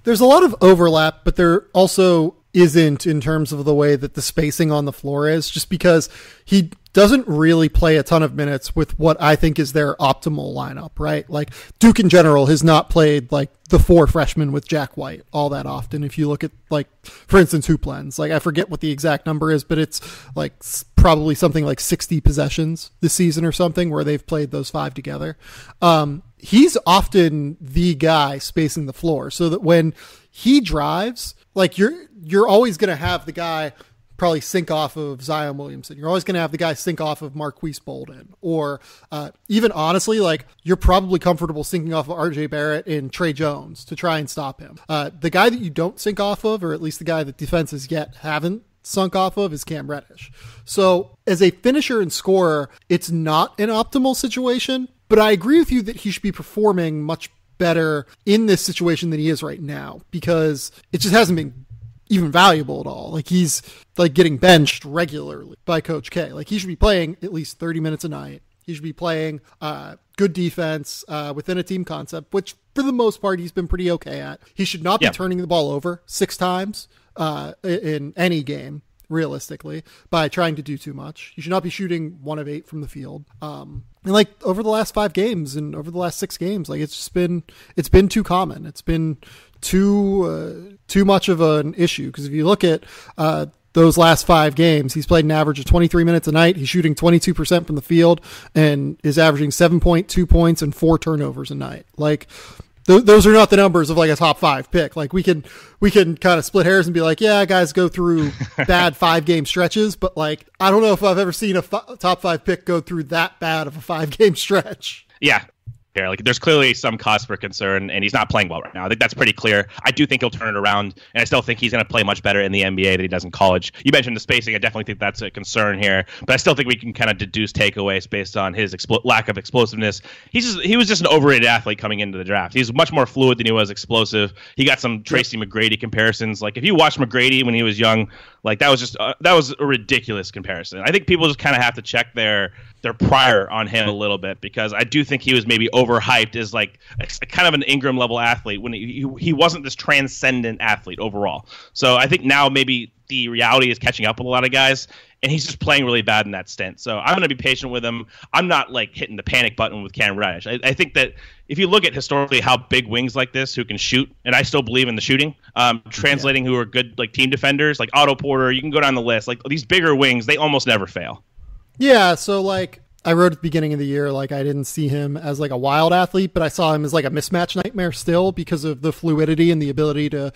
A: There's a lot of overlap, but there also isn't in terms of the way that the spacing on the floor is, just because he doesn't really play a ton of minutes with what I think is their optimal lineup, right? Like, Duke in general has not played like the 4 freshmen with Jack White all that often. If you look at, like, for instance, Hoop Lens, like, I forget what the exact number is, but it's like probably something like 60 possessions this season or something where they've played those 5 together. He's often the guy spacing the floor, so that when he drives, like, you're always going to have the guy probably sink off of Zion Williamson. You're always going to have the guy sink off of Marquise Bolden, or even honestly, like, you're probably comfortable sinking off of RJ Barrett and Trey Jones to try and stop him. The guy that you don't sink off of, or at least the guy that defenses yet haven't sunk off of, is Cam Reddish. So as a finisher and scorer, it's not an optimal situation, but I agree with you that he should be performing much better in this situation than he is right now, because it just hasn't been even valuable at all. Like, he's like getting benched regularly by Coach K. Like, he should be playing at least 30 minutes a night. He should be playing good defense within a team concept, which for the most part he's been pretty okay at. He should not be turning the ball over 6 times in any game, realistically, by trying to do too much. He should not be shooting 1 of 8 from the field. And like, over the last 5 games and over the last 6 games, like, it's been too common. It's been too much of an issue. Because if you look at those last 5 games, he's played an average of 23 minutes a night. He's shooting 22% from the field and is averaging 7.2 points and 4 turnovers a night. Like, those are not the numbers of like a top 5 pick. Like, we can kind of split hairs and be like, yeah, guys go through bad 5-game stretches, but like, I don't know if I've ever seen a top 5 pick go through that bad of a 5-game stretch.
B: Yeah. Like, there's clearly some cause for concern, and he's not playing well right now. I think that's pretty clear. I do think he'll turn it around, and I still think he's going to play much better in the NBA than he does in college. You mentioned the spacing. I definitely think that's a concern here, but I still think we can kind of deduce takeaways based on his lack of explosiveness. He was just an overrated athlete coming into the draft. He's much more fluid than he was explosive. He got some Tracy McGrady comparisons. Like, if you watched McGrady when he was young, like, that was a ridiculous comparison. I think people just kind of have to check their prior on him a little bit, because I do think he was maybe overhyped as like a kind of an Ingram level athlete when he wasn't this transcendent athlete overall. So I think now maybe the reality is catching up with a lot of guys, and he's just playing really bad in that stint. So I'm going to be patient with him. I'm not like hitting the panic button with Cam Reddish. I think that if you look at historically how big wings like this who can shoot, and I still believe in the shooting, translating who are good like team defenders, like Otto Porter, you can go down the list. Like, these bigger wings, they almost never fail.
A: Yeah, so like, I wrote at the beginning of the year, like, I didn't see him as like a wild athlete, but I saw him as like a mismatch nightmare still, because of the fluidity and the ability to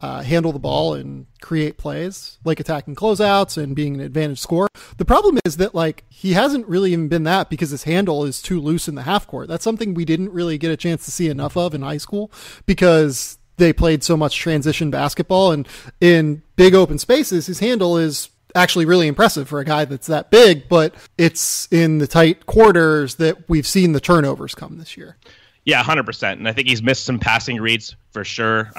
A: handle the ball and create plays, like attacking closeouts and being an advantage scorer. The problem is that, like, he hasn't really even been that, because his handle is too loose in the half court. That's something we didn't really get a chance to see enough of in high school, because they played so much transition basketball, and in big open spaces, his handle is actually really impressive for a guy that's that big, but it's in the tight quarters that we've seen the turnovers come this year.
B: Yeah, 100%. And I think he's missed some passing reads for sure.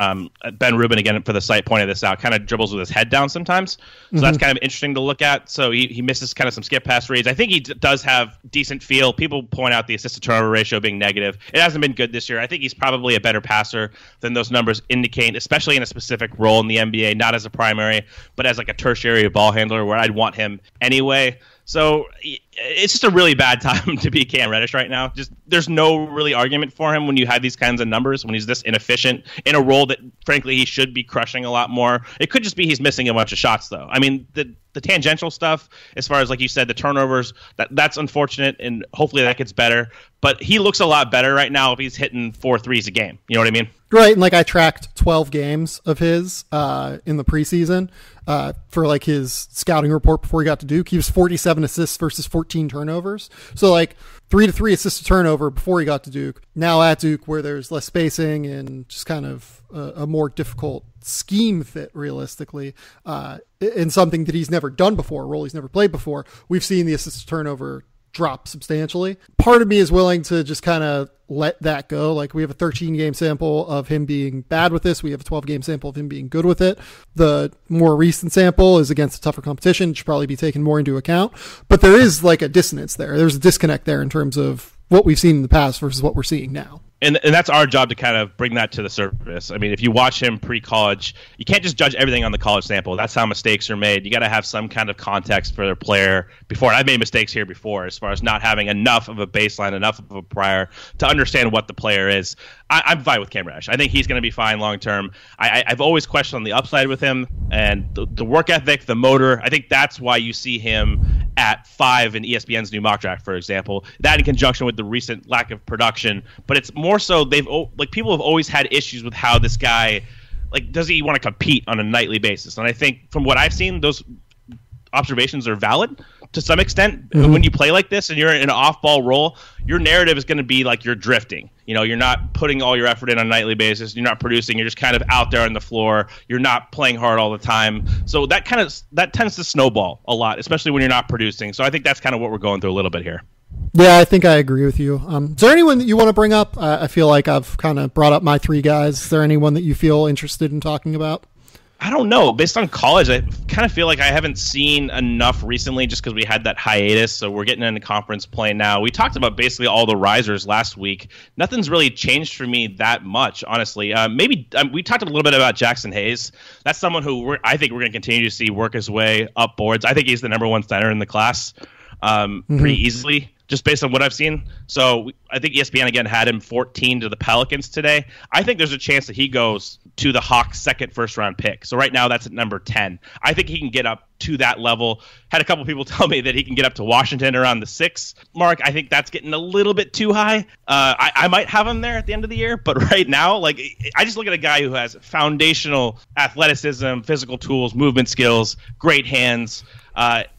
B: Ben Rubin, again, for the site, pointed this out, kind of dribbles with his head down sometimes. So that's kind of interesting to look at. So he misses kind of some skip pass reads. I think he does have decent feel. People point out the assist to turnover ratio being negative. It hasn't been good this year. I think he's probably a better passer than those numbers indicate, especially in a specific role in the NBA, not as a primary, but as like a tertiary ball handler where I'd want him anyway. So it's just a really bad time to be Cam Reddish right now. Just there's no really argument for him when you have these kinds of numbers, when he's this inefficient in a role that, frankly, he should be crushing a lot more. It could just be he's missing a bunch of shots, though. I mean, the tangential stuff, as far as, like you said, the turnovers, that's unfortunate, and hopefully that gets better. But he looks a lot better right now if he's hitting 4 threes a game. You know what I mean?
A: Right, and like I tracked 12 games of his in the preseason for like his scouting report before he got to Duke. He was 47 assists versus 14 turnovers. So like 3-3 assists to turnover before he got to Duke. Now at Duke, where there's less spacing and just kind of a more difficult scheme fit realistically, in something that he's never done before, a role he's never played before, we've seen the assist to turnover drop substantially. Part of me is willing to just kind of let that go. Like, we have a 13 game sample of him being bad with this. We have a 12 game sample of him being good with it. The more recent sample is against a tougher competition. It should probably be taken more into account, but there is like a dissonance there. There's a disconnect there in terms of what we've seen in the past versus what we're seeing now.
B: And that's our job to kind of bring that to the surface. I mean, if you watch him pre-college, you can't just judge everything on the college sample. That's how mistakes are made. You got to have some kind of context for their player before. I've made mistakes here before as far as not having enough of a baseline, enough of a prior to understand what the player is. I'm fine with Cam Reddish. I think he's going to be fine long term. I've always questioned the upside with him and the work ethic, the motor. I think that's why you see him at 5 in ESPN's new mock draft, for example. That in conjunction with the recent lack of production, but it's more so people have always had issues with how this guy, like, does he want to compete on a nightly basis? And I think from what I've seen, those observations are valid to some extent. Mm-hmm. When you play like this and you're in an off-ball role, your narrative is going to be like you're drifting. You know, you're not putting all your effort in on a nightly basis. You're not producing. You're just kind of out there on the floor. You're not playing hard all the time. So that tends to snowball a lot, especially when you're not producing. So I think that's kind of what we're going through a little bit here.
A: Yeah, I think I agree with you. Is there anyone that you want to bring up? I feel like I've kind of brought up my 3 guys. Is there anyone that you feel interested in talking about?
B: I don't know. Based on college, I kind of feel like I haven't seen enough recently just because we had that hiatus. So we're getting into conference play now. We talked about basically all the risers last week. Nothing's really changed for me that much, honestly. Maybe we talked a little bit about Jaxson Hayes. That's someone who I think we're going to continue to see work his way up boards. I think he's the number 1 center in the class pretty easily, just based on what I've seen. So I think ESPN, again, had him 14 to the Pelicans today. I think there's a chance that he goes to the Hawks' second first-round pick. So right now that's at number 10. I think he can get up to that level. Had a couple people tell me that he can get up to Washington around the 6 mark. I think that's getting a little bit too high. I might have him there at the end of the year, but right now, like, I just look at a guy who has foundational athleticism, physical tools, movement skills, great hands.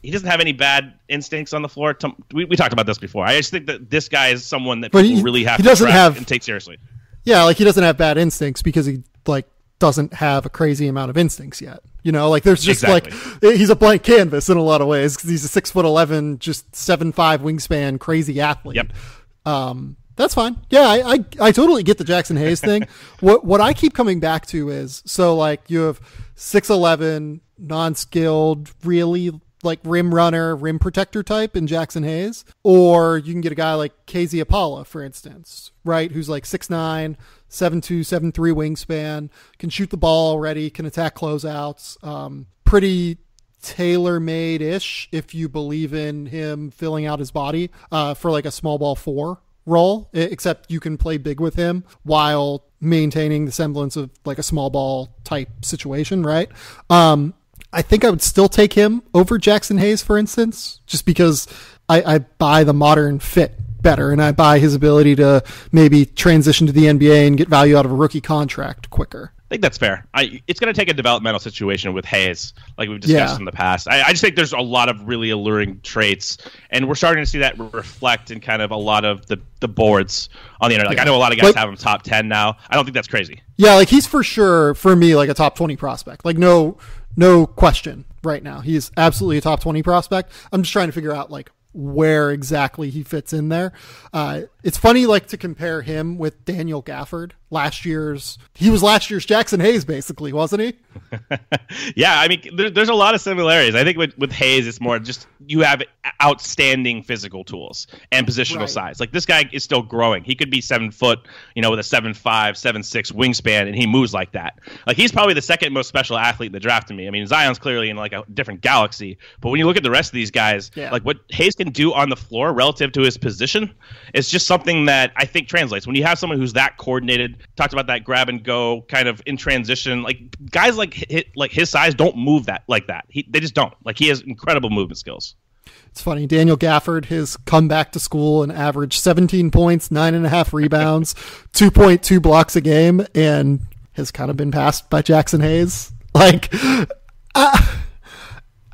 B: He doesn't have any bad instincts on the floor. We talked about this before. I just think that this guy is someone that people really have to track and take seriously.
A: Yeah, like, he doesn't have bad instincts because he, like, doesn't have a crazy amount of instincts yet. You know, like, there's just like, he's a blank canvas in a lot of ways because he's a 6'11", just 7'5" wingspan, crazy athlete.
B: Yep.
A: That's fine. Yeah, I totally get the Jaxson Hayes thing. What I keep coming back to is, so like, you have 6'11", non-skilled, really like rim runner, rim protector type in Jaxson Hayes, or you can get a guy like KZ Apala, for instance, right? Who's like 6'9", 7'2", 7'3" wingspan, can shoot the ball already, can attack closeouts, pretty tailor-made-ish if you believe in him filling out his body for like a small ball 4 role, except you can play big with him while maintaining the semblance of like a small ball type situation, right? I think I would still take him over Jaxson Hayes, for instance, just because I buy the modern fit better, and I buy his ability to maybe transition to the NBA and get value out of a rookie contract quicker.
B: I think that's fair. It's going to take a developmental situation with Hayes, like we've discussed in the past. I just think there's a lot of really alluring traits, and we're starting to see that reflect in kind of a lot of the boards on the internet. Like, I know a lot of guys have him top 10 now. I don't think that's crazy.
A: Yeah, like, he's for sure, for me, like a top 20 prospect. Like, no question right now. He is absolutely a top 20 prospect. I'm just trying to figure out, like, where exactly he fits in there. It's funny, like, to compare him with Daniel Gafford. He was last year's Jaxson Hayes, basically, wasn't he?
B: Yeah, I mean, there's a lot of similarities. I think with Hayes, it's more just you have outstanding physical tools and positional size. Like, this guy is still growing. He could be 7 foot, with a 7'5", 7'6" wingspan, and he moves like that. Like, he's probably the second most special athlete in the draft to me. I mean, Zion's clearly in like a different galaxy, but when you look at the rest of these guys, like what Hayes can do on the floor relative to his position, it's just something that I think translates. When you have someone who's that coordinated, talked about that grab and go kind of in transition, like guys like his size don't move like that. They just don't. Like, he has incredible movement skills.
A: It's funny. Daniel Gafford has come back to school and averaged 17 points, 9.5 rebounds, 2.2 blocks a game, and has kind of been passed by Jaxson Hayes. Like, I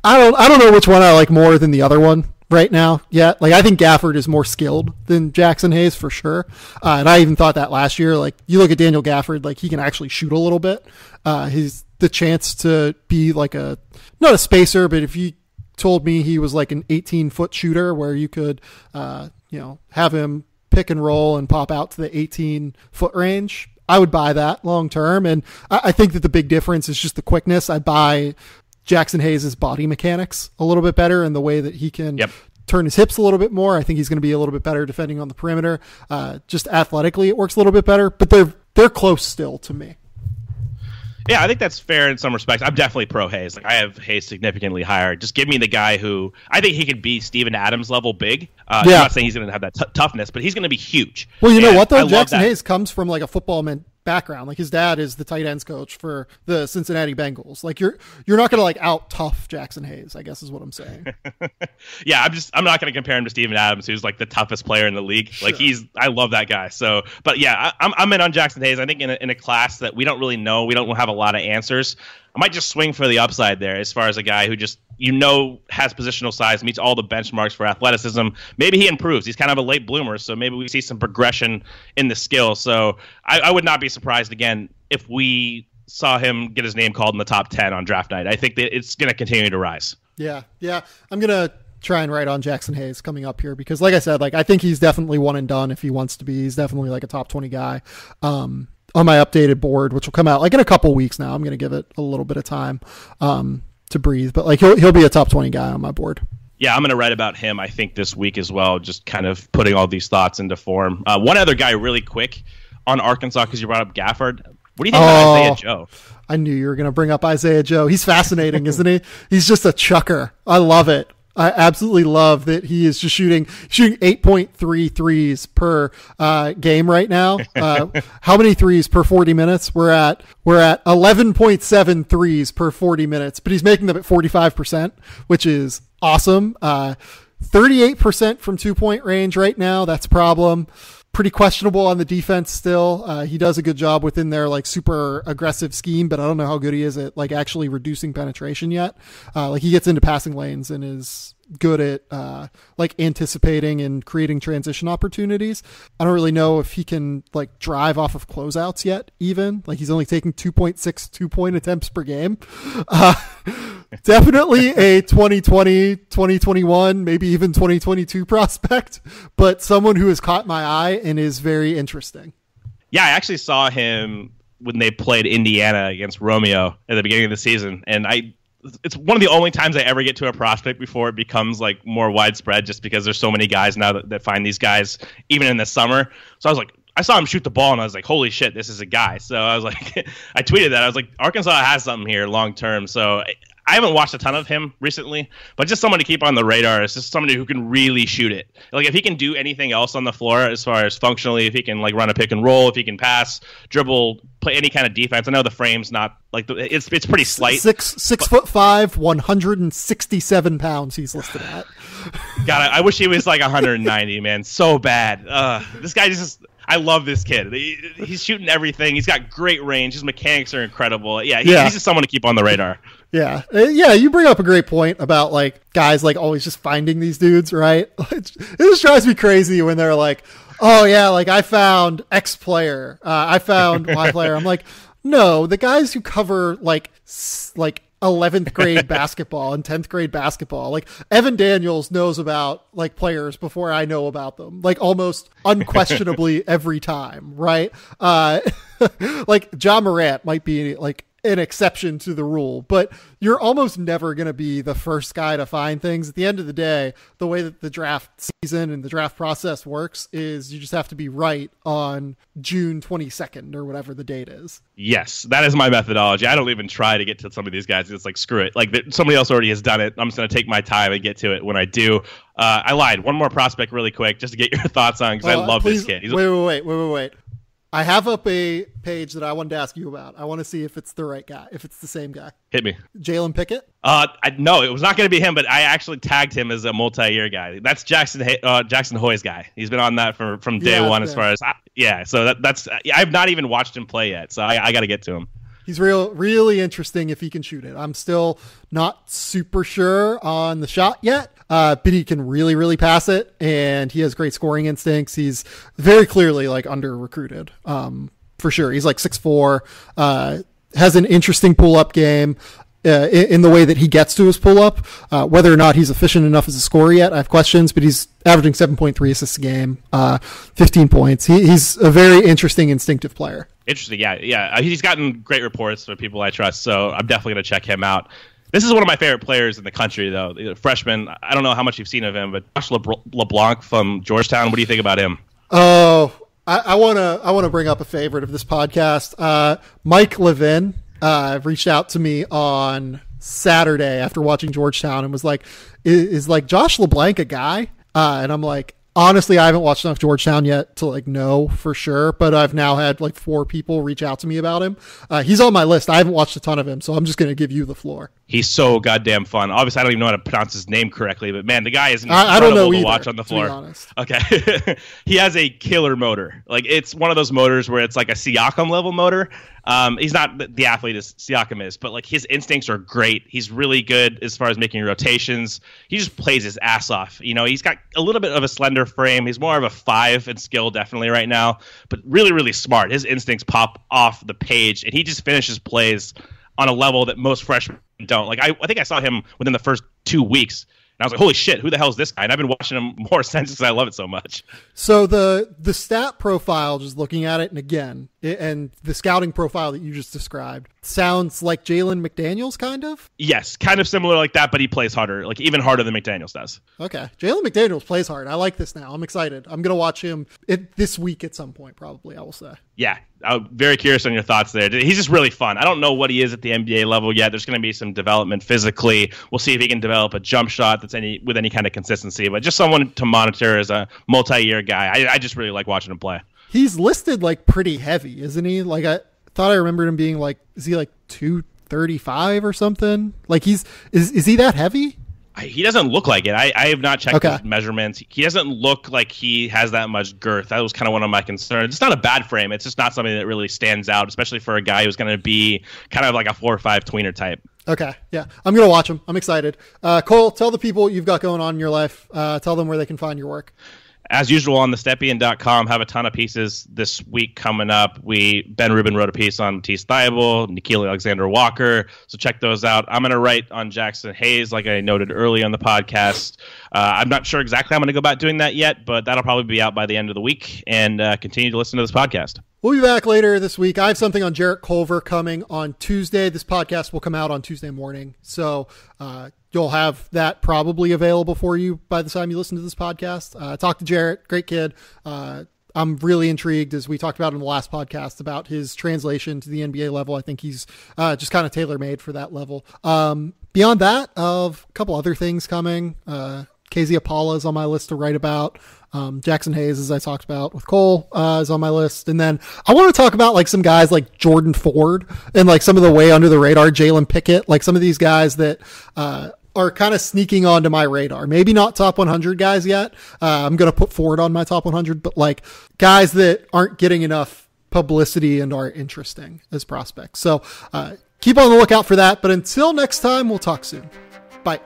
A: don't know which one I like more than the other one right now yet. Like, I think Gafford is more skilled than Jaxson Hayes for sure. And I even thought that last year. Like, you look at Daniel Gafford, like, he can actually shoot a little bit. He's the chance to be like not a spacer, but if you told me he was like an 18-foot shooter where you could, have him pick and roll and pop out to the 18-foot range, I would buy that long term. And I think that the big difference is just the quickness. I buy Jaxson Hayes' body mechanics a little bit better and the way that he can turn his hips a little bit more. I think he's going to be a little bit better defending on the perimeter. Just athletically, it works a little bit better, but they're close still to me.
B: Yeah, I think that's fair in some respects. I'm definitely pro Hayes. Like, I have Hayes significantly higher. Just give me the guy who I think he could be Steven Adams level big. I'm not saying he's going to have that toughness, but he's going to be huge.
A: Well, you know what though? Jaxson Hayes comes from like a football background. Like, his dad is the tight ends coach for the Cincinnati Bengals. Like, you're not going to like out tough Jaxson Hayes, I guess is what I'm saying.
B: Yeah, I'm not going to compare him to Steven Adams, who's like the toughest player in the league. Sure. Like, I love that guy. So, but yeah, I'm in on Jaxson Hayes. I think in a class that we don't really know, we don't have a lot of answers. I might just swing for the upside there as far as a guy who just, has positional size, meets all the benchmarks for athleticism. Maybe he improves. He's kind of a late bloomer, so maybe we see some progression in the skill. So I would not be surprised, again, if we saw him get his name called in the top 10 on draft night. I think that it's going to continue to rise. Yeah.
A: I'm going to try and write on Jaxson Hayes coming up here because, like I said, like I think he's definitely one and done if he wants to be. He's definitely like a top 20 guy. On my updated board, which will come out like in a couple weeks now. I'm going to give it a little bit of time to breathe, but like he'll be a top 20 guy on my board.
B: Yeah, I'm going to write about him, I think, this week as well, just kind of putting all these thoughts into form. One other guy really quick on Arkansas, because you brought up Gafford. What do you think about Isaiah Joe? I
A: knew you were going to bring up Isaiah Joe. He's fascinating, isn't he? He's just a chucker. I love it. I absolutely love that he is just shooting 8.3 threes per game right now. How many threes per 40 minutes? We're at 11.7 threes per 40 minutes, but he's making them at 45%, which is awesome. 38% from 2-point range right now. That's a problem. Pretty questionable on the defense still. He does a good job within their like super aggressive scheme, but I don't know how good he is at like actually reducing penetration yet. Like he gets into passing lanes and is good at like anticipating and creating transition opportunities. I don't really know if he can like drive off of closeouts yet even. Like he's only taking 2.6 2-point attempts per game. Definitely a 2020, 2021, maybe even 2022 prospect, but someone who has caught my eye and is very interesting.
B: Yeah, I actually saw him when they played Indiana against Romeo at the beginning of the season, and it's one of the only times I ever get to a prospect before it becomes like more widespread, just because there's so many guys now that find these guys even in the summer. So I was like, I saw him shoot the ball and I was like, holy shit, this is a guy. So I was like, I tweeted that. I was like, Arkansas has something here long term. So I haven't watched a ton of him recently, but just someone to keep on the radar. It's just somebody who can really shoot it. Like if he can do anything else on the floor as far as functionally, if he can like run a pick and roll, if he can pass, dribble, play any kind of defense. I know the frame's not like it's pretty slight.
A: 6'5", 167 pounds. He's listed at.
B: God, I wish he was like 190, man. So bad. This guy just. I love this kid. He's shooting everything. He's got great range. His mechanics are incredible. Yeah, he's just someone to keep on the radar.
A: Yeah. You bring up a great point about like guys like always just finding these dudes, right? It just drives me crazy when they're like, oh yeah, like I found X player. I found Y player. I'm like, no, the guys who cover like 11th grade basketball and 10th grade basketball. Like Evan Daniels knows about like players before I know about them, like almost unquestionably every time. Right. Like John Morant might be like an exception to the rule, but you're almost never going to be the first guy to find things. At the end of the day, the way that the draft season and the draft process works is you just have to be right on June 22nd or whatever the date is.
B: Yes, that is my methodology. I don't even try to get to some of these guys. It's like, screw it. Like somebody else already has done it. I'm just going to take my time and get to it when I do. I lied. One more prospect really quick just to get your thoughts on, because I love this kid.
A: Wait. I have up a page that I wanted to ask you about. I want to see if it's the right guy, if it's the same guy.
B: Hit me.
A: Jalen Pickett?
B: No, it was not going to be him, but I actually tagged him as a multi-year guy. That's Jaxson Hayes guy. He's been on that from day one as far as so that's I've not even watched him play yet, so I got to get to him.
A: He's really interesting if he can shoot it. I'm still not super sure on the shot yet, but he can really pass it, and he has great scoring instincts. He's very clearly like under recruited, for sure. He's like 6'4", has an interesting pull up game. In the way that he gets to his pull up, whether or not he's efficient enough as a scorer yet, I have questions, but he's averaging 7.3 assists a game, 15 points. He's a very interesting, instinctive player.
B: Interesting. Yeah. He's gotten great reports from people I trust, so I'm definitely going to check him out. This is one of my favorite players in the country, though. The freshman. I don't know how much you've seen of him, but Josh LeBlanc from Georgetown. What do you think about him?
A: Oh, I want to bring up a favorite of this podcast. Mike Levin reached out to me on Saturday after watching Georgetown and was like, is like Josh LeBlanc a guy? And I'm like, honestly, I haven't watched enough Georgetown yet to like know for sure, but I've now had like 4 people reach out to me about him. He's on my list. I haven't watched a ton of him, so I'm just going to give you the floor. He's
B: so goddamn fun. Obviously, I don't even know how to pronounce his name correctly, but man, the guy is
A: I don't know
B: to
A: either,
B: watch on the floor.
A: To be honest.
B: Okay. He has a killer motor. Like, it's one of those motors where it's like a Siakam level motor. He's not the athlete as Siakam is, but like his instincts are great. He's really good as far as making rotations. He just plays his ass off. You know, he's got a little bit of a slender frame. He's more of a 5 in skill definitely right now, but really smart. His instincts pop off the page, and he just finishes plays on a level that most freshmen don't. Like, I think I saw him within the first 2 weeks, and I was like, holy shit, who the hell is this guy? And I've been watching him more since because I love it so much.
A: So the stat profile, just looking at it, and again, and the scouting profile that you just described, sounds like Jalen McDaniels, kind of?
B: Yes, kind of similar like that, but he plays harder, like even harder than McDaniels does.
A: Okay. Jalen McDaniels plays hard. I like this now. I'm excited. I'm going to watch him this week at some point, probably, I will say.
B: Yeah, I'm very curious on your thoughts there. He's just really fun. I don't know what he is at the NBA level yet. There's going to be some development physically. We'll see if he can develop a jump shot that's with any kind of consistency, but just someone to monitor as a multi-year guy. I just really like watching him play.
A: He's listed like pretty heavy, isn't he? Like, I thought I remembered him being like, is he like 235 or something? Like, is he that heavy?
B: He doesn't look like it. I have not checked his measurements. He doesn't look like he has that much girth. That was kind of one of my concerns. It's not a bad frame. It's just not something that really stands out, especially for a guy who's going to be kind of like a 4 or 5 tweener type.
A: Okay. Yeah. I'm going to watch him. I'm excited. Cole, tell the people what you've got going on in your life. Tell them where they can find your work.
B: As usual, on thestepien.com, have a ton of pieces this week coming up. Ben Rubin wrote a piece on Matisse Thybulle, Nickeil Alexander-Walker, so check those out. I'm going to write on Jaxson Hayes, like I noted early on the podcast. I'm not sure exactly how I'm going to go about doing that yet, but that'll probably be out by the end of the week, and continue to listen to this podcast.
A: We'll be back later this week. I have something on Jarrett Culver coming on Tuesday. This podcast will come out on Tuesday morning, so you'll have that probably available for you by the time you listen to this podcast. Talk to Jarrett, great kid. I'm really intrigued, as we talked about in the last podcast, about his translation to the NBA level. I think he's just kind of tailor-made for that level. Beyond that, a couple other things coming. KZ Apala is on my list to write about. Jaxson Hayes, as I talked about with Cole, is on my list. And then I want to talk about like some guys like Jordan Ford and like some of the way under the radar, Jalen Pickett, like some of these guys that are kind of sneaking onto my radar. Maybe not top 100 guys yet. I'm going to put Ford on my top 100, but like guys that aren't getting enough publicity and are interesting as prospects. So keep on the lookout for that. But until next time, we'll talk soon. Bye.